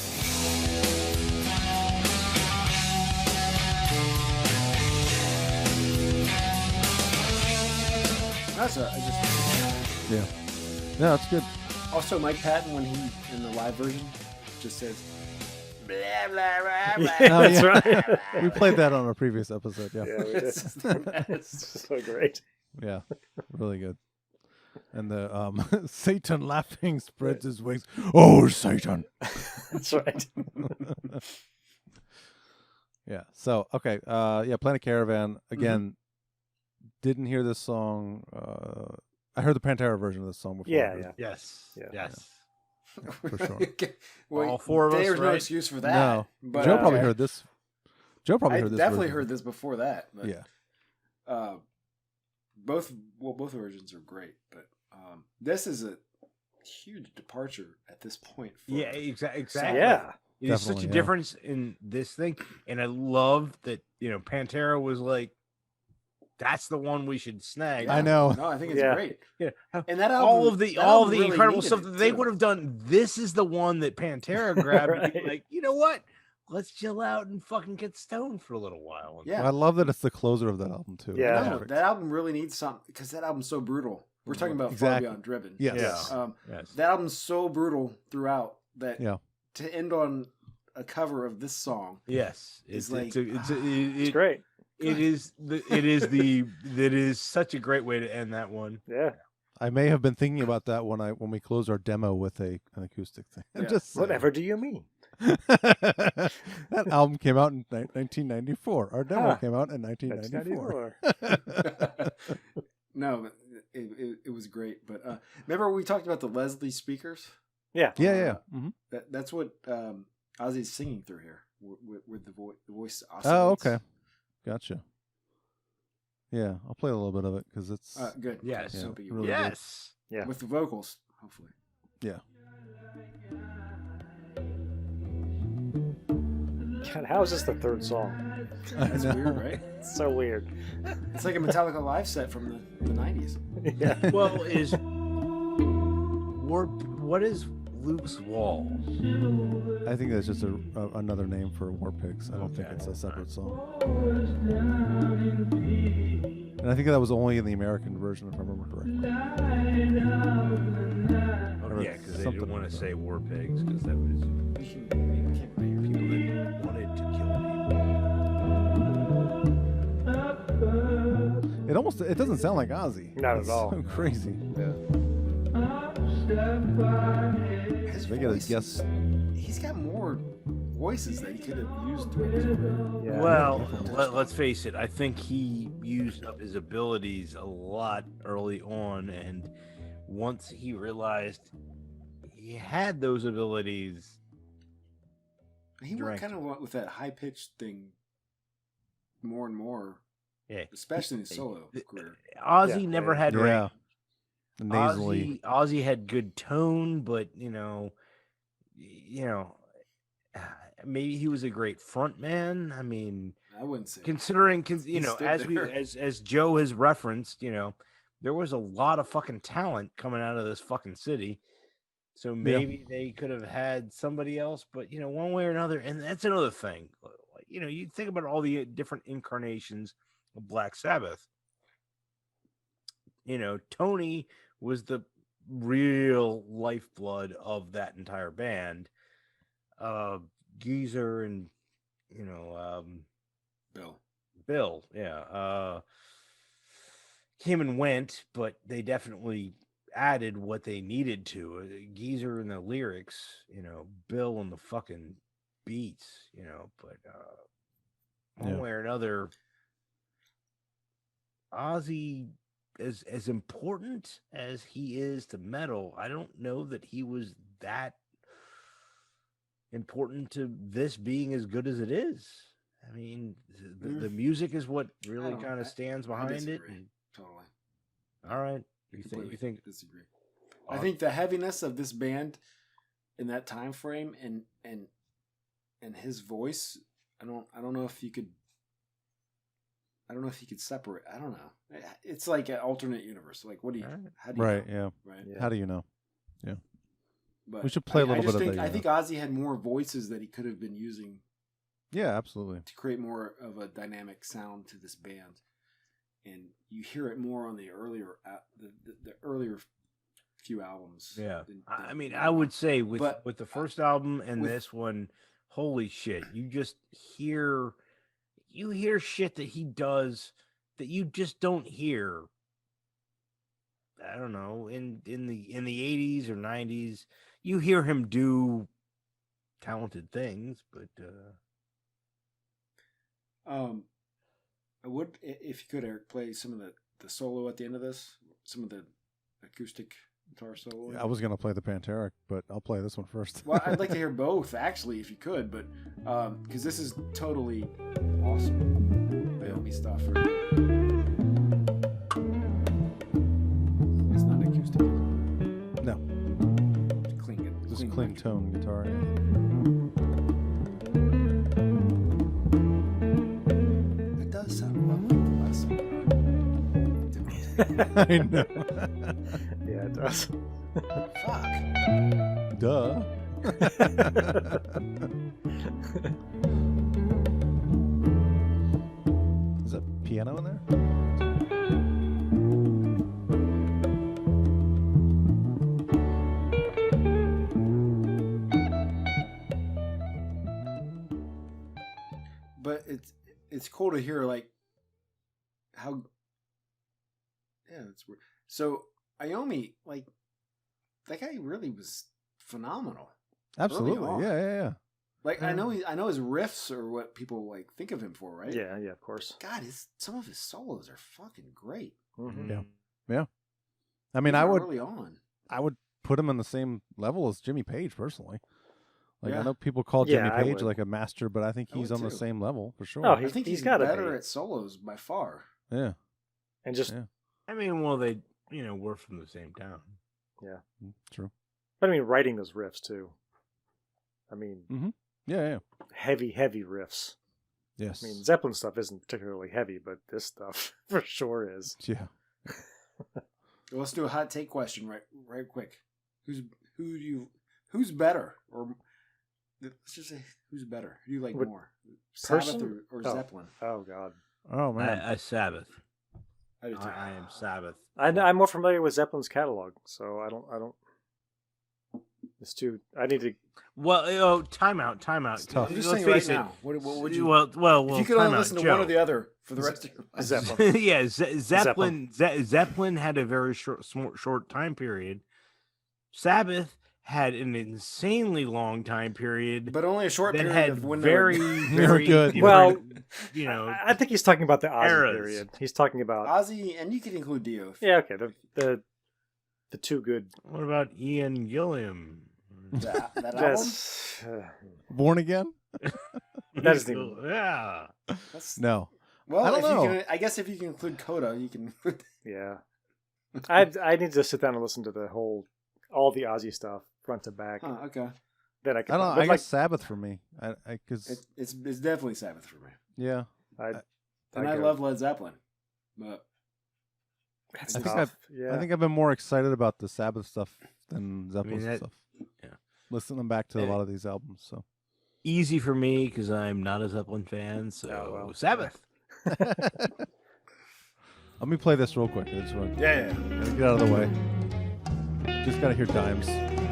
Yeah. No, that's good.
Also, Mike Patton, when he in the live version, just says, blah, blah, blah, blah.
Oh,
That's
yeah.
right.
We played that on a previous episode. Yeah.
Yeah, we did. It's so great.
Yeah. Really good. And the Satan laughing spreads his wings. Oh, Satan.
That's right.
Yeah. So, okay. Planet Caravan. Again, didn't hear this song. I heard the Pantera version of this song before.
Yeah.
yes.
Yeah.
Yes.
For sure.
Well,
All four of us,
there's no
right?
excuse for that.
No.
But,
Joe probably heard this. Joe probably
I
heard this.
definitely
version.
heard this before that. But,
Yeah.
both versions are great, but this is a huge departure at this point. For
Yeah, exactly.
Yeah.
There's such a
Definitely, yeah.
difference in this thing, and I love that Pantera was like, "That's the one we should snag."
Yeah.
I know.
No, I think it's
Yeah.
great.
Yeah,
And that
all
album,
of the
that album really
incredible
needed
stuff
it,
that they
too.
would have done. This is the one that Pantera grabbed. And be
Right.
like, you know what? Let's chill out and fucking get stoned for a little while.
Yeah.
I love that it's the closer of that album too.
Yeah.
No, that album really needs something because that album's so brutal. We're talking about
Exactly.
Far Beyond Driven.
Yes.
Yes.
That album's so brutal throughout that
Yeah.
to end on a cover of this song.
Yes,
It's
it's
great.
It is such a great way to end that one.
Yeah.
I may have been thinking about that when we closed our demo with an acoustic thing. I'm
Yeah.
just saying.
Whatever do you mean?
That album came out in 1994. Our demo came out in 1994.
No, but it was great. But remember we talked about the Leslie speakers?
Yeah.
Yeah. Mm-hmm.
That's what Ozzy's singing through here with the voice.
Oh,
oscillates.
okay. Gotcha. Yeah, I'll play a little bit of it because it's
good.
Yes.
Yeah,
Something
really
Yes.
Yeah.
with the vocals, hopefully.
Yeah.
God, how is this the third song?
That's
know.
weird, right?
It's so weird.
It's like a Metallica live set from the 90s.
Yeah.
Well, what is Luke's Wall?
I think that's just another name for War Pigs. I don't think it's a separate song. And I think that was only in the American version, if I remember correctly.
Oh, yeah, because they
something
didn't want
like
to
that.
say War Pigs because that was people that wanted to kill people.
It doesn't sound like Ozzy.
Not at
It's
all.
So crazy. Yeah.
His
They gotta
voice,
guess.
he's got more voices that he could have used throughout his career.
Yeah.
Well, let's face it. I think he used up his abilities a lot early on, and once he realized he had those abilities,
He went kind of with that high pitched thing more and more,
yeah.
especially in his solo career.
Ozzy
Yeah,
never
yeah.
had range.
Nasally.
Ozzy had good tone, but maybe he was a great front man. I mean,
I wouldn't say.
considering
He stood there.
as Joe has referenced, there was a lot of fucking talent coming out of this fucking city. So maybe they could have had somebody else, but one way or another, and that's another thing. You think about all the different incarnations of Black Sabbath. Tony was the real lifeblood of that entire band. Geezer and Bill, yeah, came and went, but they definitely added what they needed to. Geezer and the lyrics, Bill and the fucking beats, but one way or another, Ozzy, as important as he is to metal, I don't know that he was that important to this being as good as it is. I mean, the music is what really kind of stands behind it.
Totally.
All right. You think
disagree? I think the heaviness of this band in that time frame and his voice, I don't know if you could separate. I don't know. It's like an alternate universe. Like, how do you
Right,
know?
yeah.
Right.
How do you know? Yeah.
But
We should play a little bit of that.
I think Ozzy had more voices that he could have been using.
Yeah, absolutely.
To create more of a dynamic sound to this band, and you hear it more on the earlier the earlier few albums.
Yeah, I mean, I would say with the first album and this one, holy shit, you just hear shit that he does that you just don't hear. I don't know, in the 80s or 90s, you hear him do talented things, but
I would, if you could, Eric, play some of the solo at the end of this, some of the acoustic guitar solo.
I was gonna play the Pantera, but I'll play this one first.
Well, I'd like to hear both, actually, if you could, but because this is totally awesome, Naomi stuff. It's not acoustic.
No. Clean tone guitar.
It does sound a lot like the last one.
I know.
Yeah, it does.
Fuck.
Duh. Is that piano in there?
it's cool to hear like how. Yeah, that's weird. So Iommi, like that guy really was phenomenal.
Absolutely, yeah.
Like I know his riffs are what people like think of him for, right?
Yeah, of course.
God, some of his solos are fucking great.
Mm-hmm.
Yeah. I mean,
early on.
I would put him on the same level as Jimmy Page personally. Like I know people call
Yeah,
Jimmy
I
Page
would.
like a master, but I think
I
he's
would
on the
too.
same level for sure.
Oh,
I think he's
gotta
better
be.
at solos by far.
Yeah.
And just
I mean, well, they we're from the same town.
yeah,
true.
but I mean, writing those riffs too. I mean,
Yeah.
heavy riffs.
Yes.
I mean, Zeppelin stuff isn't particularly heavy, but this stuff for sure is.
Yeah.
Well, let's do a hot take question right quick. Who's better? Or let's just say who's better? Who do you like more? Sabbath or Zeppelin?
Oh God.
Oh man.
I Sabbath.
I do too.
I am Sabbath.
I'm more familiar with Zeppelin's catalog, so I don't. It's too. I need to.
Well, time out.
tough.
I'm just
Let's
saying right
face it.
now. What would you?
Well,
if you could
time
only
out,
listen to
Joe.
one or the other for the rest of your life.
Zeppelin.
Yeah, Zeppelin had a very short time period. Sabbath had an insanely long time period,
But only a short
that
period
had
of when
very,
They were good.
Well,
different,
I think he's talking about the Ozzy
eras.
period. He's talking about.
Ozzy, and you could include Dio.
Yeah, okay. The two good.
What about Ian Gilliam?
That album?
That's
Born Again?
that isn't even.
Yeah.
No.
Well,
I don't know.
I guess if you can include Coda, you can.
Yeah. I need to sit down and listen to all the Ozzy stuff front to back.
Huh, okay.
Then I
I
can.
don't know.
but
I
like,
guess Sabbath for me. Because
It's definitely Sabbath for me,
yeah.
and I love Led Zeppelin, but
That's
I think
tough. Yeah.
I think I've been more excited about the Sabbath stuff than Zeppelin's stuff.
Yeah.
Listening back to a lot of these albums. So
Easy for me because I'm not a Zeppelin fan. So
well.
Sabbath.
let me play this real quick. I just want to
yeah.
get out of the way. Just gotta hear Dime's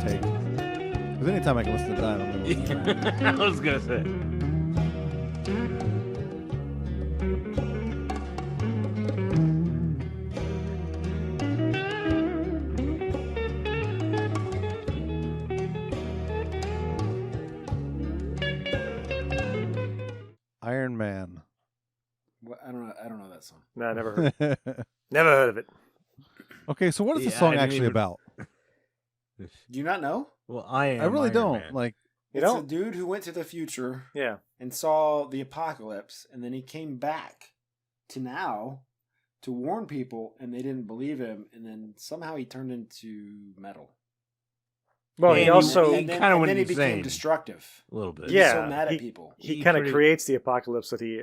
take. Because anytime I can listen to Dime, I'm gonna listen to Dime.
I was gonna say.
Iron Man.
What, I don't know that song.
No, never heard. Never heard of it.
Okay, so what is the
Yeah,
song
I didn't
actually
even-
about?
Do you not know?
Well, I am.
I really
Iron
don't.
Man.
Like,
You
It's
don't?
a dude who went to the future
Yeah.
and saw the apocalypse, and then he came back to now to warn people, and they didn't believe him, and then somehow he turned into metal.
Well,
And
he
he-
also
he kinda went
then he
insane.
became destructive.
A little bit.
He
Yeah,
was so mad
he-
at people.
he
he
kind of
pretty-
creates the apocalypse that he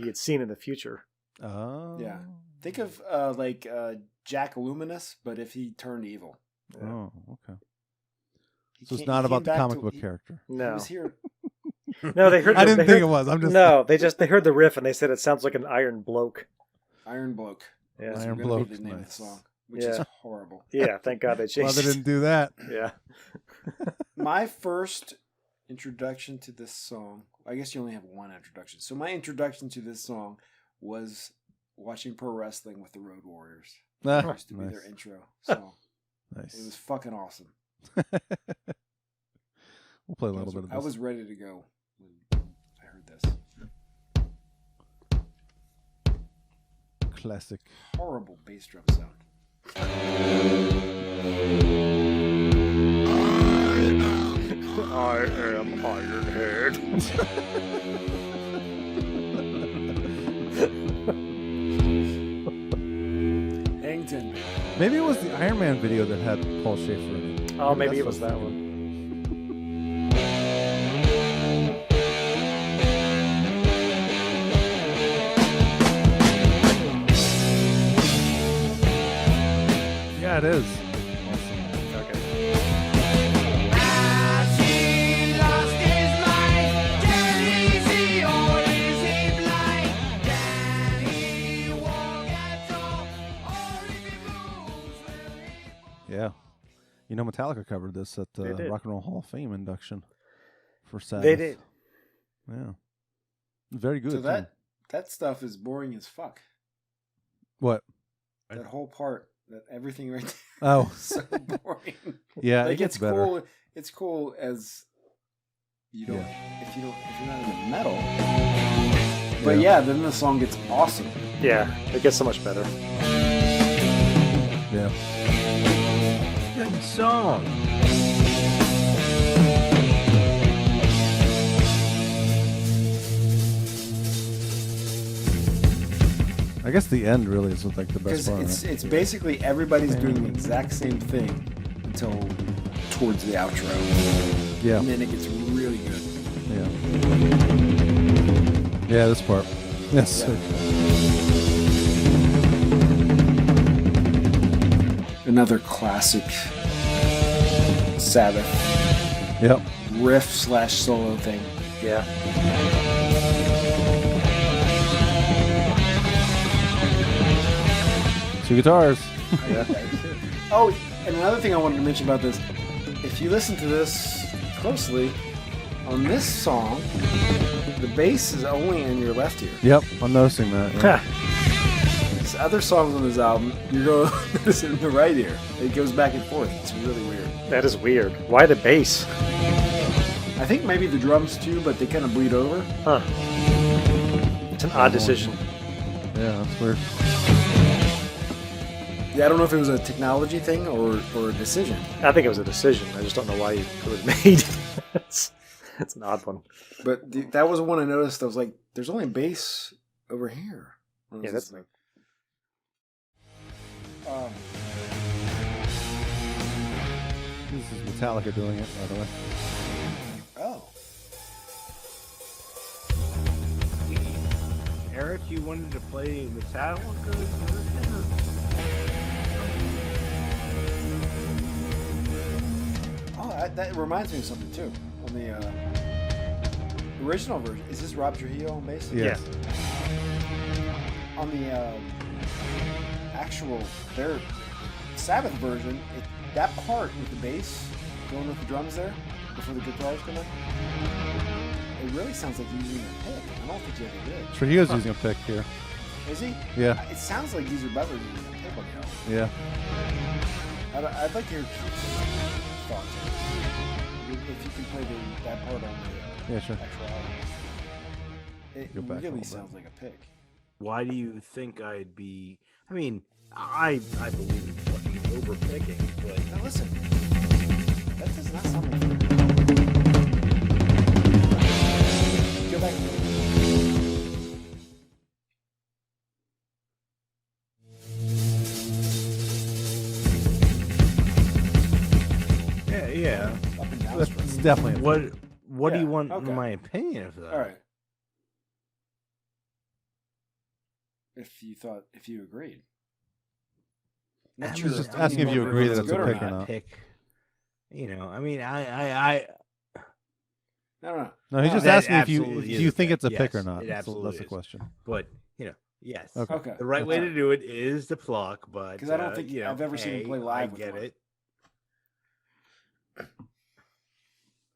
had seen in the future.
oh.
Yeah. Think of Jack Luminous, but if he turned evil.
Oh, okay.
He
So it's
came-
not
he
about
came
the
back
comic
to-
book
he-
character.
He
No.
was here.
No, they heard.
I didn't
they
think
heard-
it was. I'm just
No, they heard the riff and they said it sounds like an iron bloke.
Iron Bloke.
Yeah.
Was
Iron
gonna
Bloke,
be the name of the
nice.
song, which
Yeah.
is horrible.
Yeah, thank God they
Well,
changed
they
it.
didn't do that.
Yeah.
My first introduction to this song, I guess you only have one introduction. So my introduction to this song was watching pro wrestling with the Road Warriors.
Ah,
It used to be their intro song.
Nice.
It was fucking awesome.
We'll play a little bit of this.
I was ready to go when I heard this.
Classic.
Horrible bass drum sound.
I am Ironhead.
Hangton.
Maybe it was the Iron Man video that had Paul Schaefer in it.
Oh, maybe
That's
it was
what
that
I'm
one.
thinking. Yeah, it is. Yeah. You know, Metallica covered this at
They
the
did.
Rock and Roll Hall of Fame induction for Sabbath.
They did.
Yeah. Very good.
So
too.
that stuff is boring as fuck.
What?
That whole part, that everything right there.
Oh,
is so boring.
Yeah,
like
it gets
it's
better.
cool. It's cool as you don't if you're not into metal. But yeah, then the song gets awesome.
Yeah, it gets so much better.
Yeah.
Good song.
I guess the end really is like the best
Because
part.
it's basically everybody's doing the exact same thing until towards the outro.
Yeah.
And then it gets really good.
Yeah. Yeah, this part. Yes.
Yeah. Another classic Sabbath.
Yep.
Riff/solo thing.
Yeah.
Two guitars.
Oh, and another thing I wanted to mention about this, if you listen to this closely, on this song, the bass is only in your left ear.
Yep, I'm noticing that. Yeah.
These other songs on this album, you're going to listen in the right ear. It goes back and forth. It's really weird.
That is weird. Why the bass?
I think maybe the drums too, but they kind of bleed over.
Huh. It's an odd decision.
Yeah, that's weird.
Yeah, I don't know if it was a technology thing or a decision.
I think it was a decision. I just don't know why it was made. It's an odd one.
But that was one I noticed. I was like, there's only bass over here.
Yeah, that's like.
This is Metallica doing it, by the way.
Oh.
Eric, you wanted to play Metallica?
Oh, that reminds me of something too. On the original version, is this Rob Trujillo on bass?
Yes.
Yeah. On the actual their Sabbath version, that part with the bass going with the drums there before the guitars come in, it really sounds like he's using a pick. I don't think he ever did.
Trujillo's using a pick here.
Is he?
Yeah.
It sounds like Geezer Butler's using a pick on the album.
Yeah.
I'd like to hear Keith's thoughts on this. If you can play that part on the
sure.
actual album. It
Go back a
really
little
sounds like a pick.
Why do you think I'd be? I mean, I believe in fucking overpicking, but
now listen, that does not sound like it. Go back.
Yeah.
Up and down.
It's definitely.
What do you want
okay.
my opinion of that?
All right. If you agreed.
I was just asking if you agree that it's a pick or not.
Pick. You know, I mean, I
No.
No, he's just
that
asking if you
absolutely
think it's a
yes,
pick or not.
it
That's
absolutely
the
is.
question.
But you know, yes.
Okay.
The right way to do it is to pluck, but
Because I don't think
you know,
I've ever seen him play live.
I
with
get
one.
it.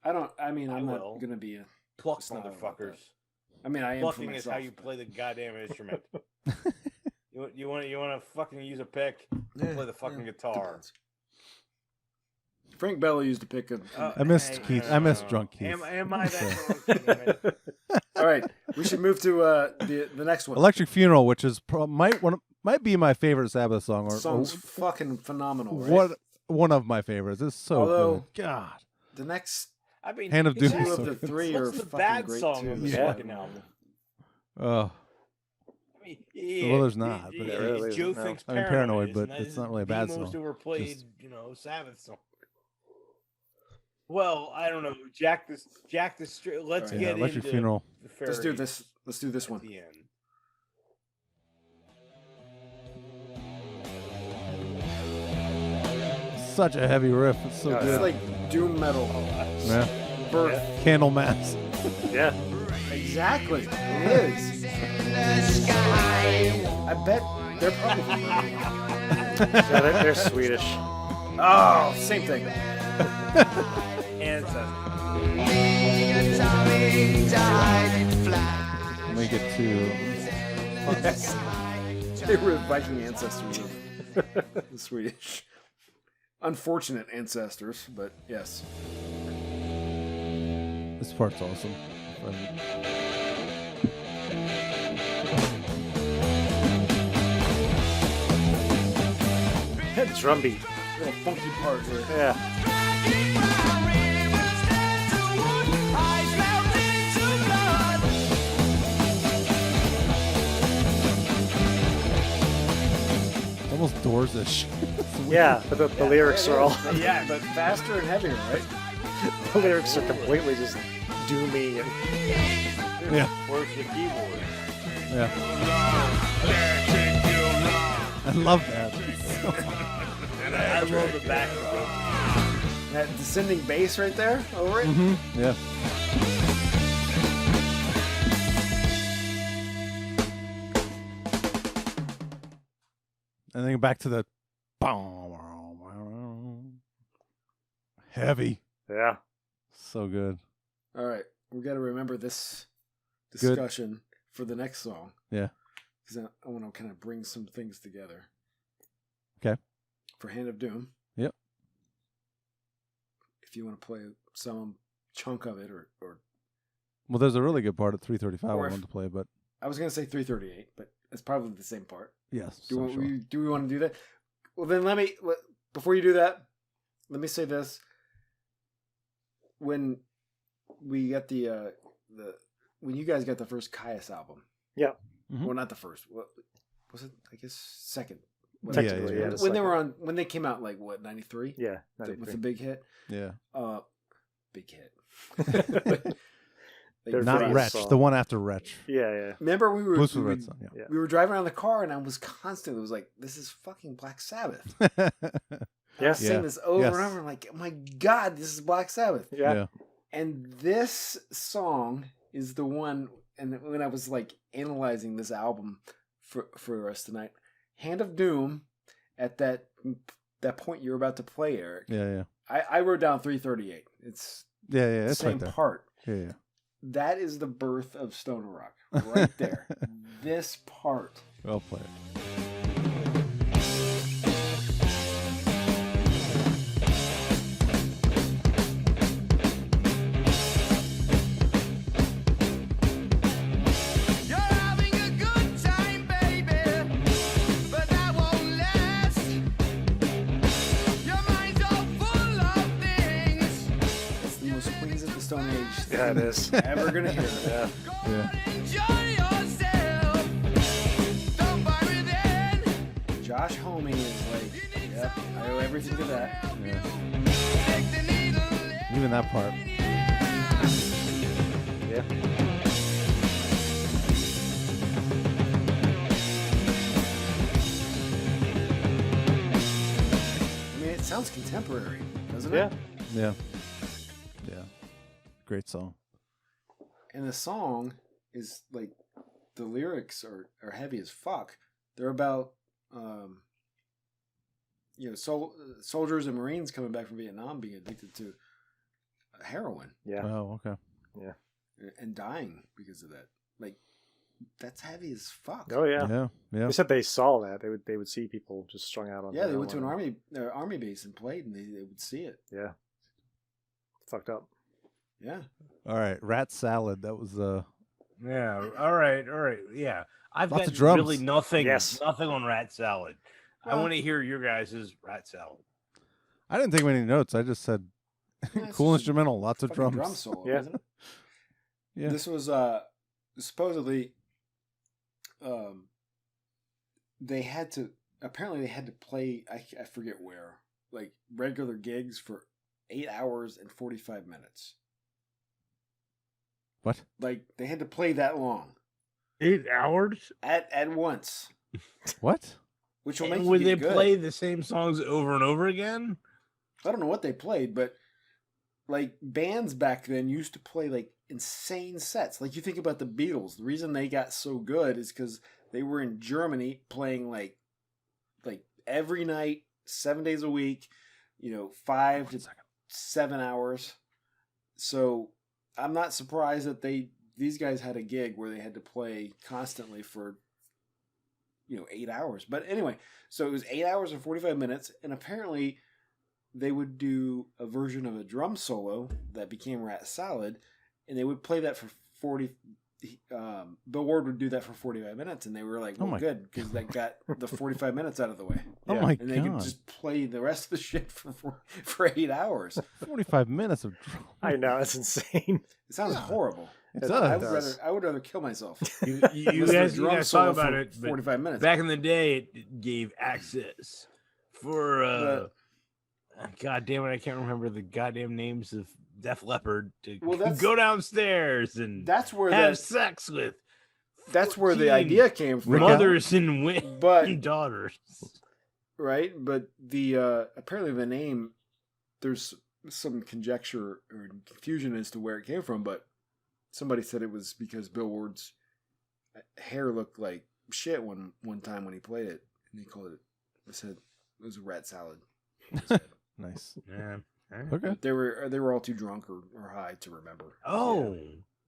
I'm not gonna be a
Pluck,
snob about
motherfuckers.
that. I mean, I am.
Plucking
for
is
myself,
how you play the goddamn instrument. You want to fucking use a pick? Play the fucking guitar.
Frank Bello used to pick a.
I missed Keith. I missed drunk Keith.
Am I that drunk?
All right, we should move to the next one.
Electric Funeral, which is might be my favorite Sabbath song.
The song's fucking phenomenal. Right?
What one of my favorites. It's so good. God.
The next.
I mean,
Hand of Doom.
Two of the three are
what's the
fucking
bad
great
song
too.
on this fucking album?
Oh.
I mean, yeah,
Well, there's not. But
really
Joe
isn't, no.
thinks
I mean, Paranoid, but
isn't
it's not really a
the
bad
most
song.
overplayed,
Just-
Sabbath song. Well, I don't know. Jack the Straight. Let's
Right.
get
Electric
into
Funeral.
the
Let's do
fairies
this. Let's do this
at
one.
the end.
Such a heavy riff. It's so
It's
good.
like doom metal.
Yeah.
Birth.
Candle Mass.
Yeah.
Exactly. It is. I bet they're probably.
Yeah, they're Swedish.
Oh, same thing.
Ancestors.
Let me get to
They were Viking ancestors of the Swedish. Unfortunate ancestors, but yes.
This part's awesome.
That drum beat.
Little funky part here.
Yeah.
Almost Doors-ish.
Yeah, but the lyrics are all...
Yeah, but faster and heavier, right?
The lyrics are completely just doomy. And...
Yeah.
Where's the keyboard?
Yeah. I love that.
And I love the background.
That descending bass right there over it.
Mm-hmm. Yeah. And then back to the heavy.
Yeah.
So good.
All right, we got to remember this discussion for the next song.
Yeah.
Because I want to kind of bring some things together.
Okay.
For Hand of Doom.
Yep.
If you want to play some chunk of it, or
well, there's a really good part at 3:35 I
Or
wanted to play, but
I was going to say 3:38, but it's probably the same part.
yes.
Do we want to do that? Well, then before you do that, let me say this. When we got when you guys got the first Caius album.
Yeah.
Mm-hmm.
Well, not the first. What was it? I guess second.
Technically, yeah.
When they came out, like what, 93?
Yeah,
93. With the big hit.
Yeah.
Big hit.
Not Wretch, the one after Wretch.
Yeah.
Remember we were driving around the car and I was constantly like, this is fucking Black Sabbath.
Yeah.
Saying this over and over. I'm like, oh my God, this is Black Sabbath.
Yeah.
And this song is the one, and when I was like analyzing this album for us tonight, Hand of Doom, at that point you're about to play, Eric.
Yeah.
I wrote down 3:38. It's
the
same
right there.
part.
Yeah.
That is the birth of Stoner Rock, right there. This part.
Well played.
Yeah, it is.
Ever gonna hear it.
Yeah.
Josh Homme is like, yep, I owe everything to that.
Yeah. Even that part.
Yeah.
I mean, it sounds contemporary, doesn't it?
Yeah. Great song.
And the song is like, the lyrics are heavy as fuck. They're about, soldiers and Marines coming back from Vietnam being addicted to heroin.
Yeah.
Oh, okay.
Yeah.
And dying because of that. Like, that's heavy as fuck.
Oh yeah.
Yeah.
They said they saw that. They would see people just strung out on.
Yeah, they went to an army base and played, and they would see it.
Yeah. Fucked up.
Yeah.
All right, Rat Salad. That was
Yeah. All right. Yeah. I've
Lots
got
of drums.
really nothing on Rat Salad.
Well,
I want to hear your guys' Rat Salad.
I didn't take many notes. I just said cool instrumental, lots of drums.
Drum solo,
Yeah.
isn't it?
Yeah.
This was supposedly they had to play, I forget where, like regular gigs for 8 hours and 45 minutes.
What?
Like they had to play that long
8 hours
at once.
What?
Which will make
would
you
they
get good.
play the same songs over and over again?
I don't know what they played, but like bands back then used to play like insane sets. Like you think about the Beatles, the reason they got so good is because they were in Germany playing like every night, 7 days a week, 5 to 7 hours. So I'm not surprised that these guys had a gig where they had to play constantly for 8 hours. But anyway, so it was 8 hours and 45 minutes, and apparently they would do a version of a drum solo that became Rat Salad, and they would play that for 40. Bill Ward would do that for 45 minutes, and they were like, "Well, good, because that got the 45 minutes out of the way." And they could just play the rest of the shit for 8 hours.
45 minutes of drum.
I know, it's insane.
It sounds horrible.
It does.
I would rather kill myself.
You guys talk about it.
45 minutes.
Back in the day, it gave access for God damn it, I can't remember the goddamn names of Def Leppard to go downstairs and
that's where
have sex with.
That's where the idea came from.
Mothers and daughters.
Right, but the apparently the name, there's some conjecture or confusion as to where it came from, but somebody said it was because Bill Ward's hair looked like shit one time when he played it, and he called it. They said it was a Rat Salad.
Nice.
Yeah.
Okay.
They were all too drunk or high to remember.
Oh,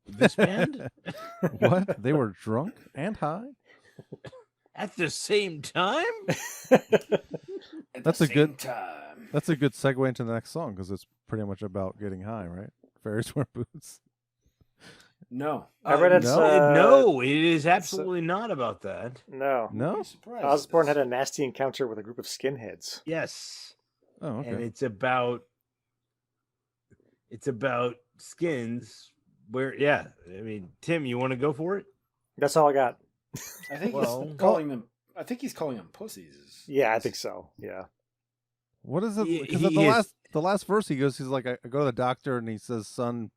this band?
What? They were drunk and high
at the same time?
That's a good segue into the next song, because it's pretty much about getting high, right? Fairies wear boots.
No,
I read it's
no, it is absolutely not about that.
No. Osborne had a nasty encounter with a group of skinheads.
Yes.
Oh, okay.
And it's about skins. Where, yeah. I mean, Tim, you want to go for it?
That's all I got.
I think he's calling them. I think he's calling them pussies.
Yeah, I think so. Yeah.
What is it? Because the last verse, he's like, I go to the doctor and he says, "Son,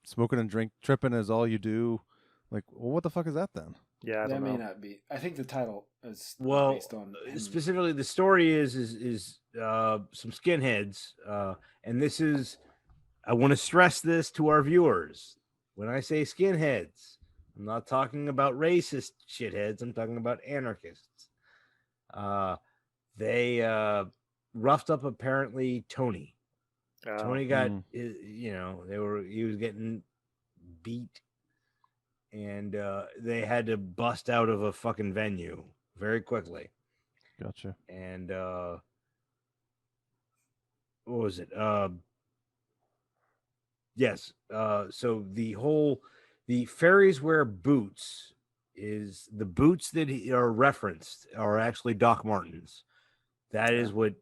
smoking and tripping is all you do." Like, well, what the fuck is that then?
Yeah,
that may not be. I think the title is based on
specifically the story is some skinheads, and this is. I want to stress this to our viewers. When I say skinheads, I'm not talking about racist shitheads. I'm talking about anarchists. They roughed up apparently Tony. Tony got, he was getting beat, and they had to bust out of a fucking venue very quickly.
Gotcha.
And what was it? Yes. So the fairies wear boots is the boots that are referenced are actually Doc Martens. That is what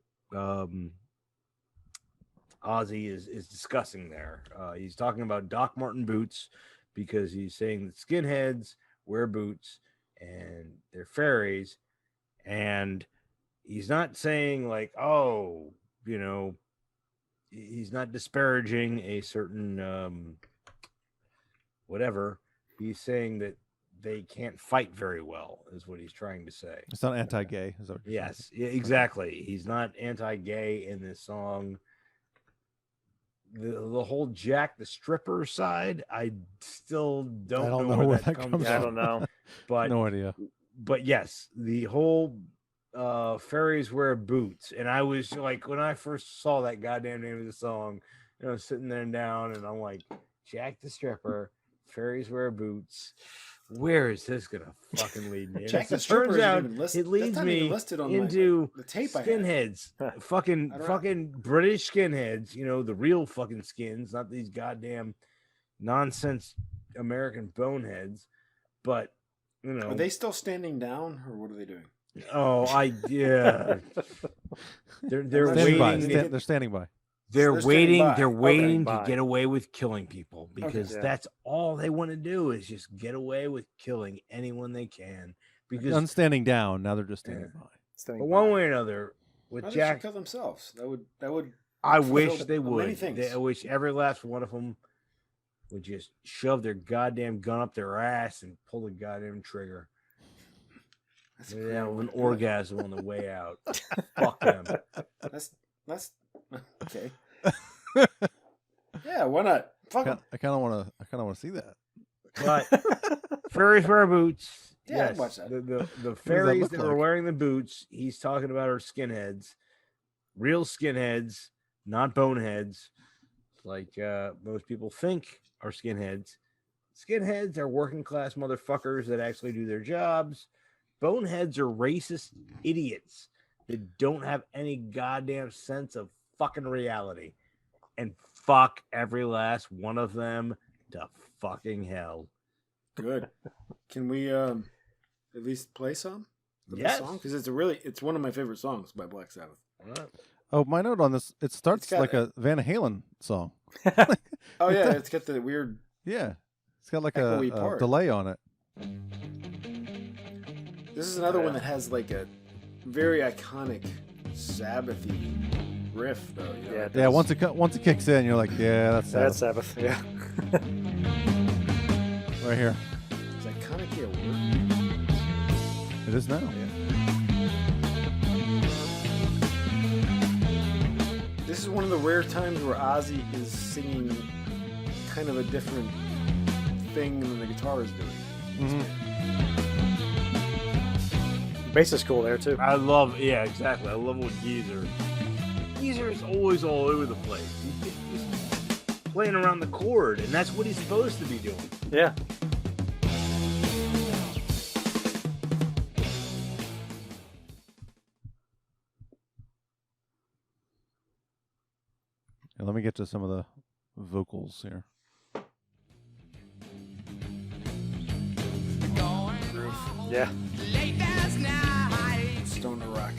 Ozzy is discussing there. He's talking about Doc Marten boots because he's saying that skinheads wear boots and they're fairies, and he's not saying like, he's not disparaging a certain whatever. He's saying that they can't fight very well, is what he's trying to say.
It's not anti-gay. Is that what you're saying?
Exactly. He's not anti-gay in this song. The whole Jack the Stripper side, I still don't know where that comes from.
I don't know.
But
no idea.
But yes, the whole fairies wear boots, and I was like, when I first saw that goddamn name of the song, sitting there down, and I'm like, Jack the Stripper, fairies wear boots. Where is this gonna fucking lead me?
Jack
it turns out it leads me into
the tape
skinheads, fucking British skinheads. The real fucking skins, not these goddamn nonsense American boneheads. But
are they still standing down, or what are they doing?
Oh, yeah. They're waiting.
They're standing by.
They're waiting. They're waiting to get away with killing people because that's all they want to do is just get away with killing anyone they can. Because
I'm standing down. Now they're just standing by.
But one way or another, with Jack,
they kill themselves. That would.
I wish they would. I wish every last one of them would just shove their goddamn gun up their ass and pull the goddamn trigger. They have an orgasm on the way out. Fuck them.
That's okay. Yeah, why not? Fuck them.
I kind of want to see that.
But fairies wear boots.
Yeah,
yes,
I'd watch that.
The fairies that are wearing the boots, he's talking about are skinheads, real skinheads, not boneheads, like most people think are skinheads. Skinheads are working class motherfuckers that actually do their jobs. boneheads are racist idiots that don't have any goddamn sense of fucking reality. And fuck every last one of them to fucking hell.
Good. Can we at least play some of
Yes.
the song? Because it's one of my favorite songs by Black Sabbath.
All right.
Oh, my note on this, it starts
It's got
like a Van Halen song.
Oh yeah, it's got the weird.
Yeah. It's got like a
echoey part.
delay on it.
This is another one that has like a very iconic Sabbathy riff, though. You know?
Yeah, it
Yeah,
does.
once it kicks in, you're like, yeah, that's
That's
Sabbath.
Sabbath. Yeah.
Right here.
Is iconic here a word?
It is now.
This is one of the rare times where Ozzy is singing kind of a different thing than the guitar is doing.
Bass is cool there too.
I love exactly. I love when Geezer is always all over the place. He's playing around the chord, and that's what he's supposed to be doing.
Yeah.
And let me get to some of the vocals here.
Yeah.
Stoner rock.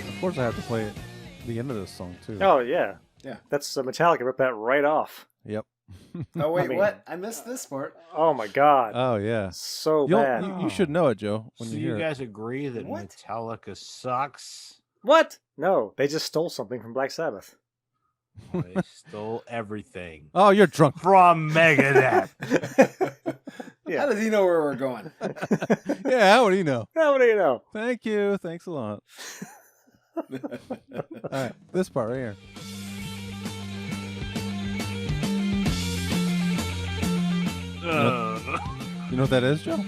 Of course, I have to play the end of this song too.
Oh yeah.
Yeah.
That's Metallica ripped that right off.
Yep.
Oh wait,
I mean-
what? I missed this part.
Oh my god.
Oh yeah.
So
You'll-
bad.
You should know it, Joe. When
So
you
you
hear it.
guys agree that
What?
Metallica sucks?
What? No, they just stole something from Black Sabbath.
They stole everything
Oh, you're drunk.
from Megadeth.
Yeah.
How does he know where we're going?
Yeah, how do you know?
How do you know?
Thank you. Thanks a lot. All right, this part right here. You know what that is, Joe?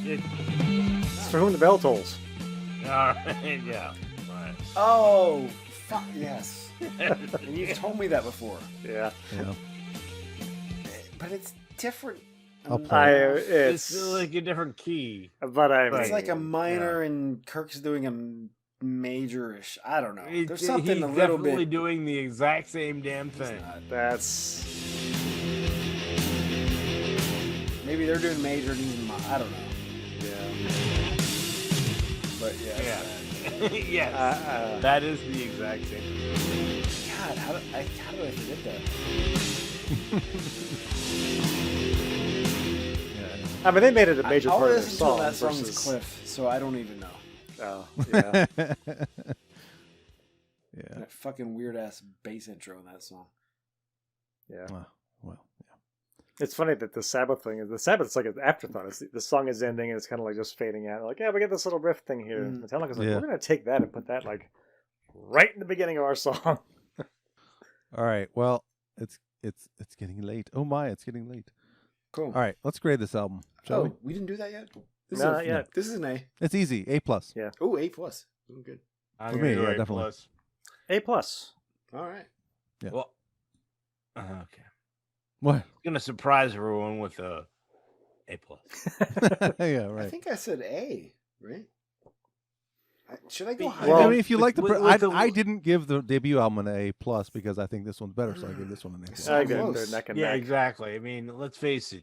It's for whom the bell tolls.
All right, yeah. Right.
Oh, fuck yes. And you've told me that before,
Yeah.
Yeah.
but it's different.
I'll play
It's
It's
like a different key.
but I mean,
It's like a minor, and Kirk's doing a major-ish. I don't know. There's something
He's
a little
definitely
bit.
doing the exact same damn thing.
that's
Maybe they're doing major and he's I don't know.
yeah.
But yeah.
Yeah. Yes.
Uh,
that is the exact same thing.
God, how did I forget that?
I mean, they made it a major
I'll
part of their
listen
song.
to that song's
versus,
Cliff, so I don't even know.
Oh, yeah.
Yeah.
That fucking weird ass bass intro in that song.
Yeah.
Well,
It's funny that the Sabbath thing is the Sabbath's like an afterthought. The song is ending and it's kind of like just fading out. Like, yeah, we get this little riff thing here.
Mm.
Metallica's like,
Yeah.
we're gonna take that and put that like right in the beginning of our song.
All right. Well, it's getting late. Oh my, it's getting late.
Cool.
All right, let's grade this album, shall we?
We didn't do that yet? This
No,
is
not yet.
This is an A.
It's easy. A plus.
Yeah.
Oh, A+. Doing good.
I'm
For
gonna
me,
go
yeah,
A+.
definitely.
A+.
All right.
Yeah.
Well, okay.
What?
Gonna surprise everyone with a A+.
Yeah,
I
right.
think I said A, right? Should I go
Well,
higher?
I mean, if you like the,
with the-
I didn't give the debut album an A plus because I think this one's better, so I gave this one an A plus.
I think
close.
they're neck and
Yeah,
neck.
exactly. I mean, let's face it.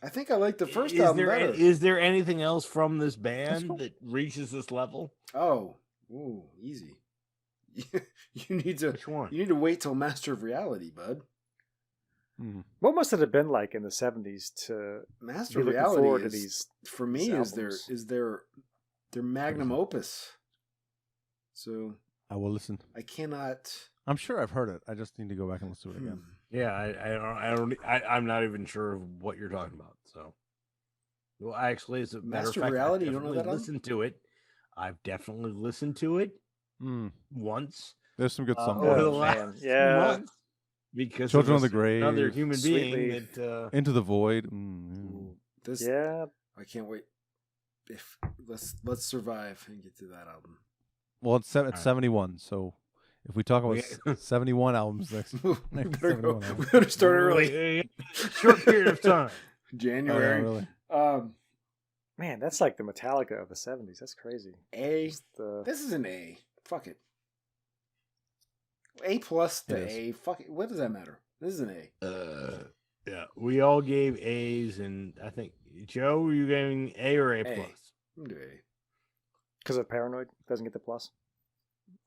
I think I like the first
is
album
there
better.
is there anything else from this band
cool.
that reaches this level?
Oh, ooh, easy. You need to.
Which one?
You need to wait till Master of Reality, bud.
What must it have been like in the 70s to
Master
be
of
looking
Reality
forward to
is,
these
for me
these
is
albums?
their magnum opus. So
I will listen.
I cannot.
I'm sure I've heard it. I just need to go back and listen to it again.
Yeah, I'm not even sure of what you're talking about. So, well, actually, as a matter of fact,
Reality.
I've
You don't know that?
listened to it. I've definitely listened to it once.
There's some good songs.
Over the last month, because
Children of the Grave,
another human being that
Into the Void.
This, I can't wait. If let's survive and get to that album.
Well, it's 71, so if we talk about 71 albums next
we
71 albums.
We better start early.
Short period of time.
January.
Oh, yeah, really.
Man, that's like the Metallica of the 70s. That's crazy.
This is an A. Fuck it. A plus to A. Fuck it. What does that matter? This is an A.
Yeah, we all gave A's, and I think Joe, were you giving A or A plus?
I'm gonna do A.
Because of Paranoid doesn't get the plus.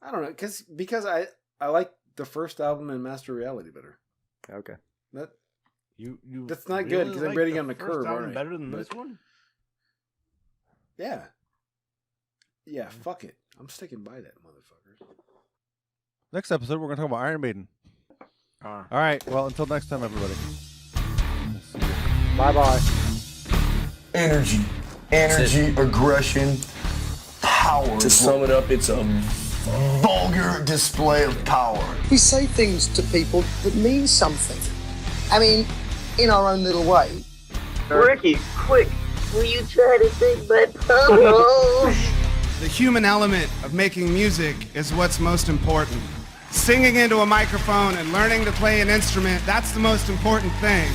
I don't know, because I like the first album and Master Reality better.
Okay.
That's not good because I'm rating on the curve. Aren't I?
Better than this one?
Yeah. Yeah. Fuck it. I'm sticking by that, motherfuckers.
Next episode, we're going to talk about Iron Maiden. All right. Well, until next time, everybody.
Bye-bye.
Energy, aggression, power. To sum it up, it's a vulgar display of power.
We say things to people that mean something. I mean, in our own little way.
Ricky, quick, will you try to sing my poem?
The human element of making music is what's most important. Singing into a microphone and learning to play an instrument, that's the most important thing.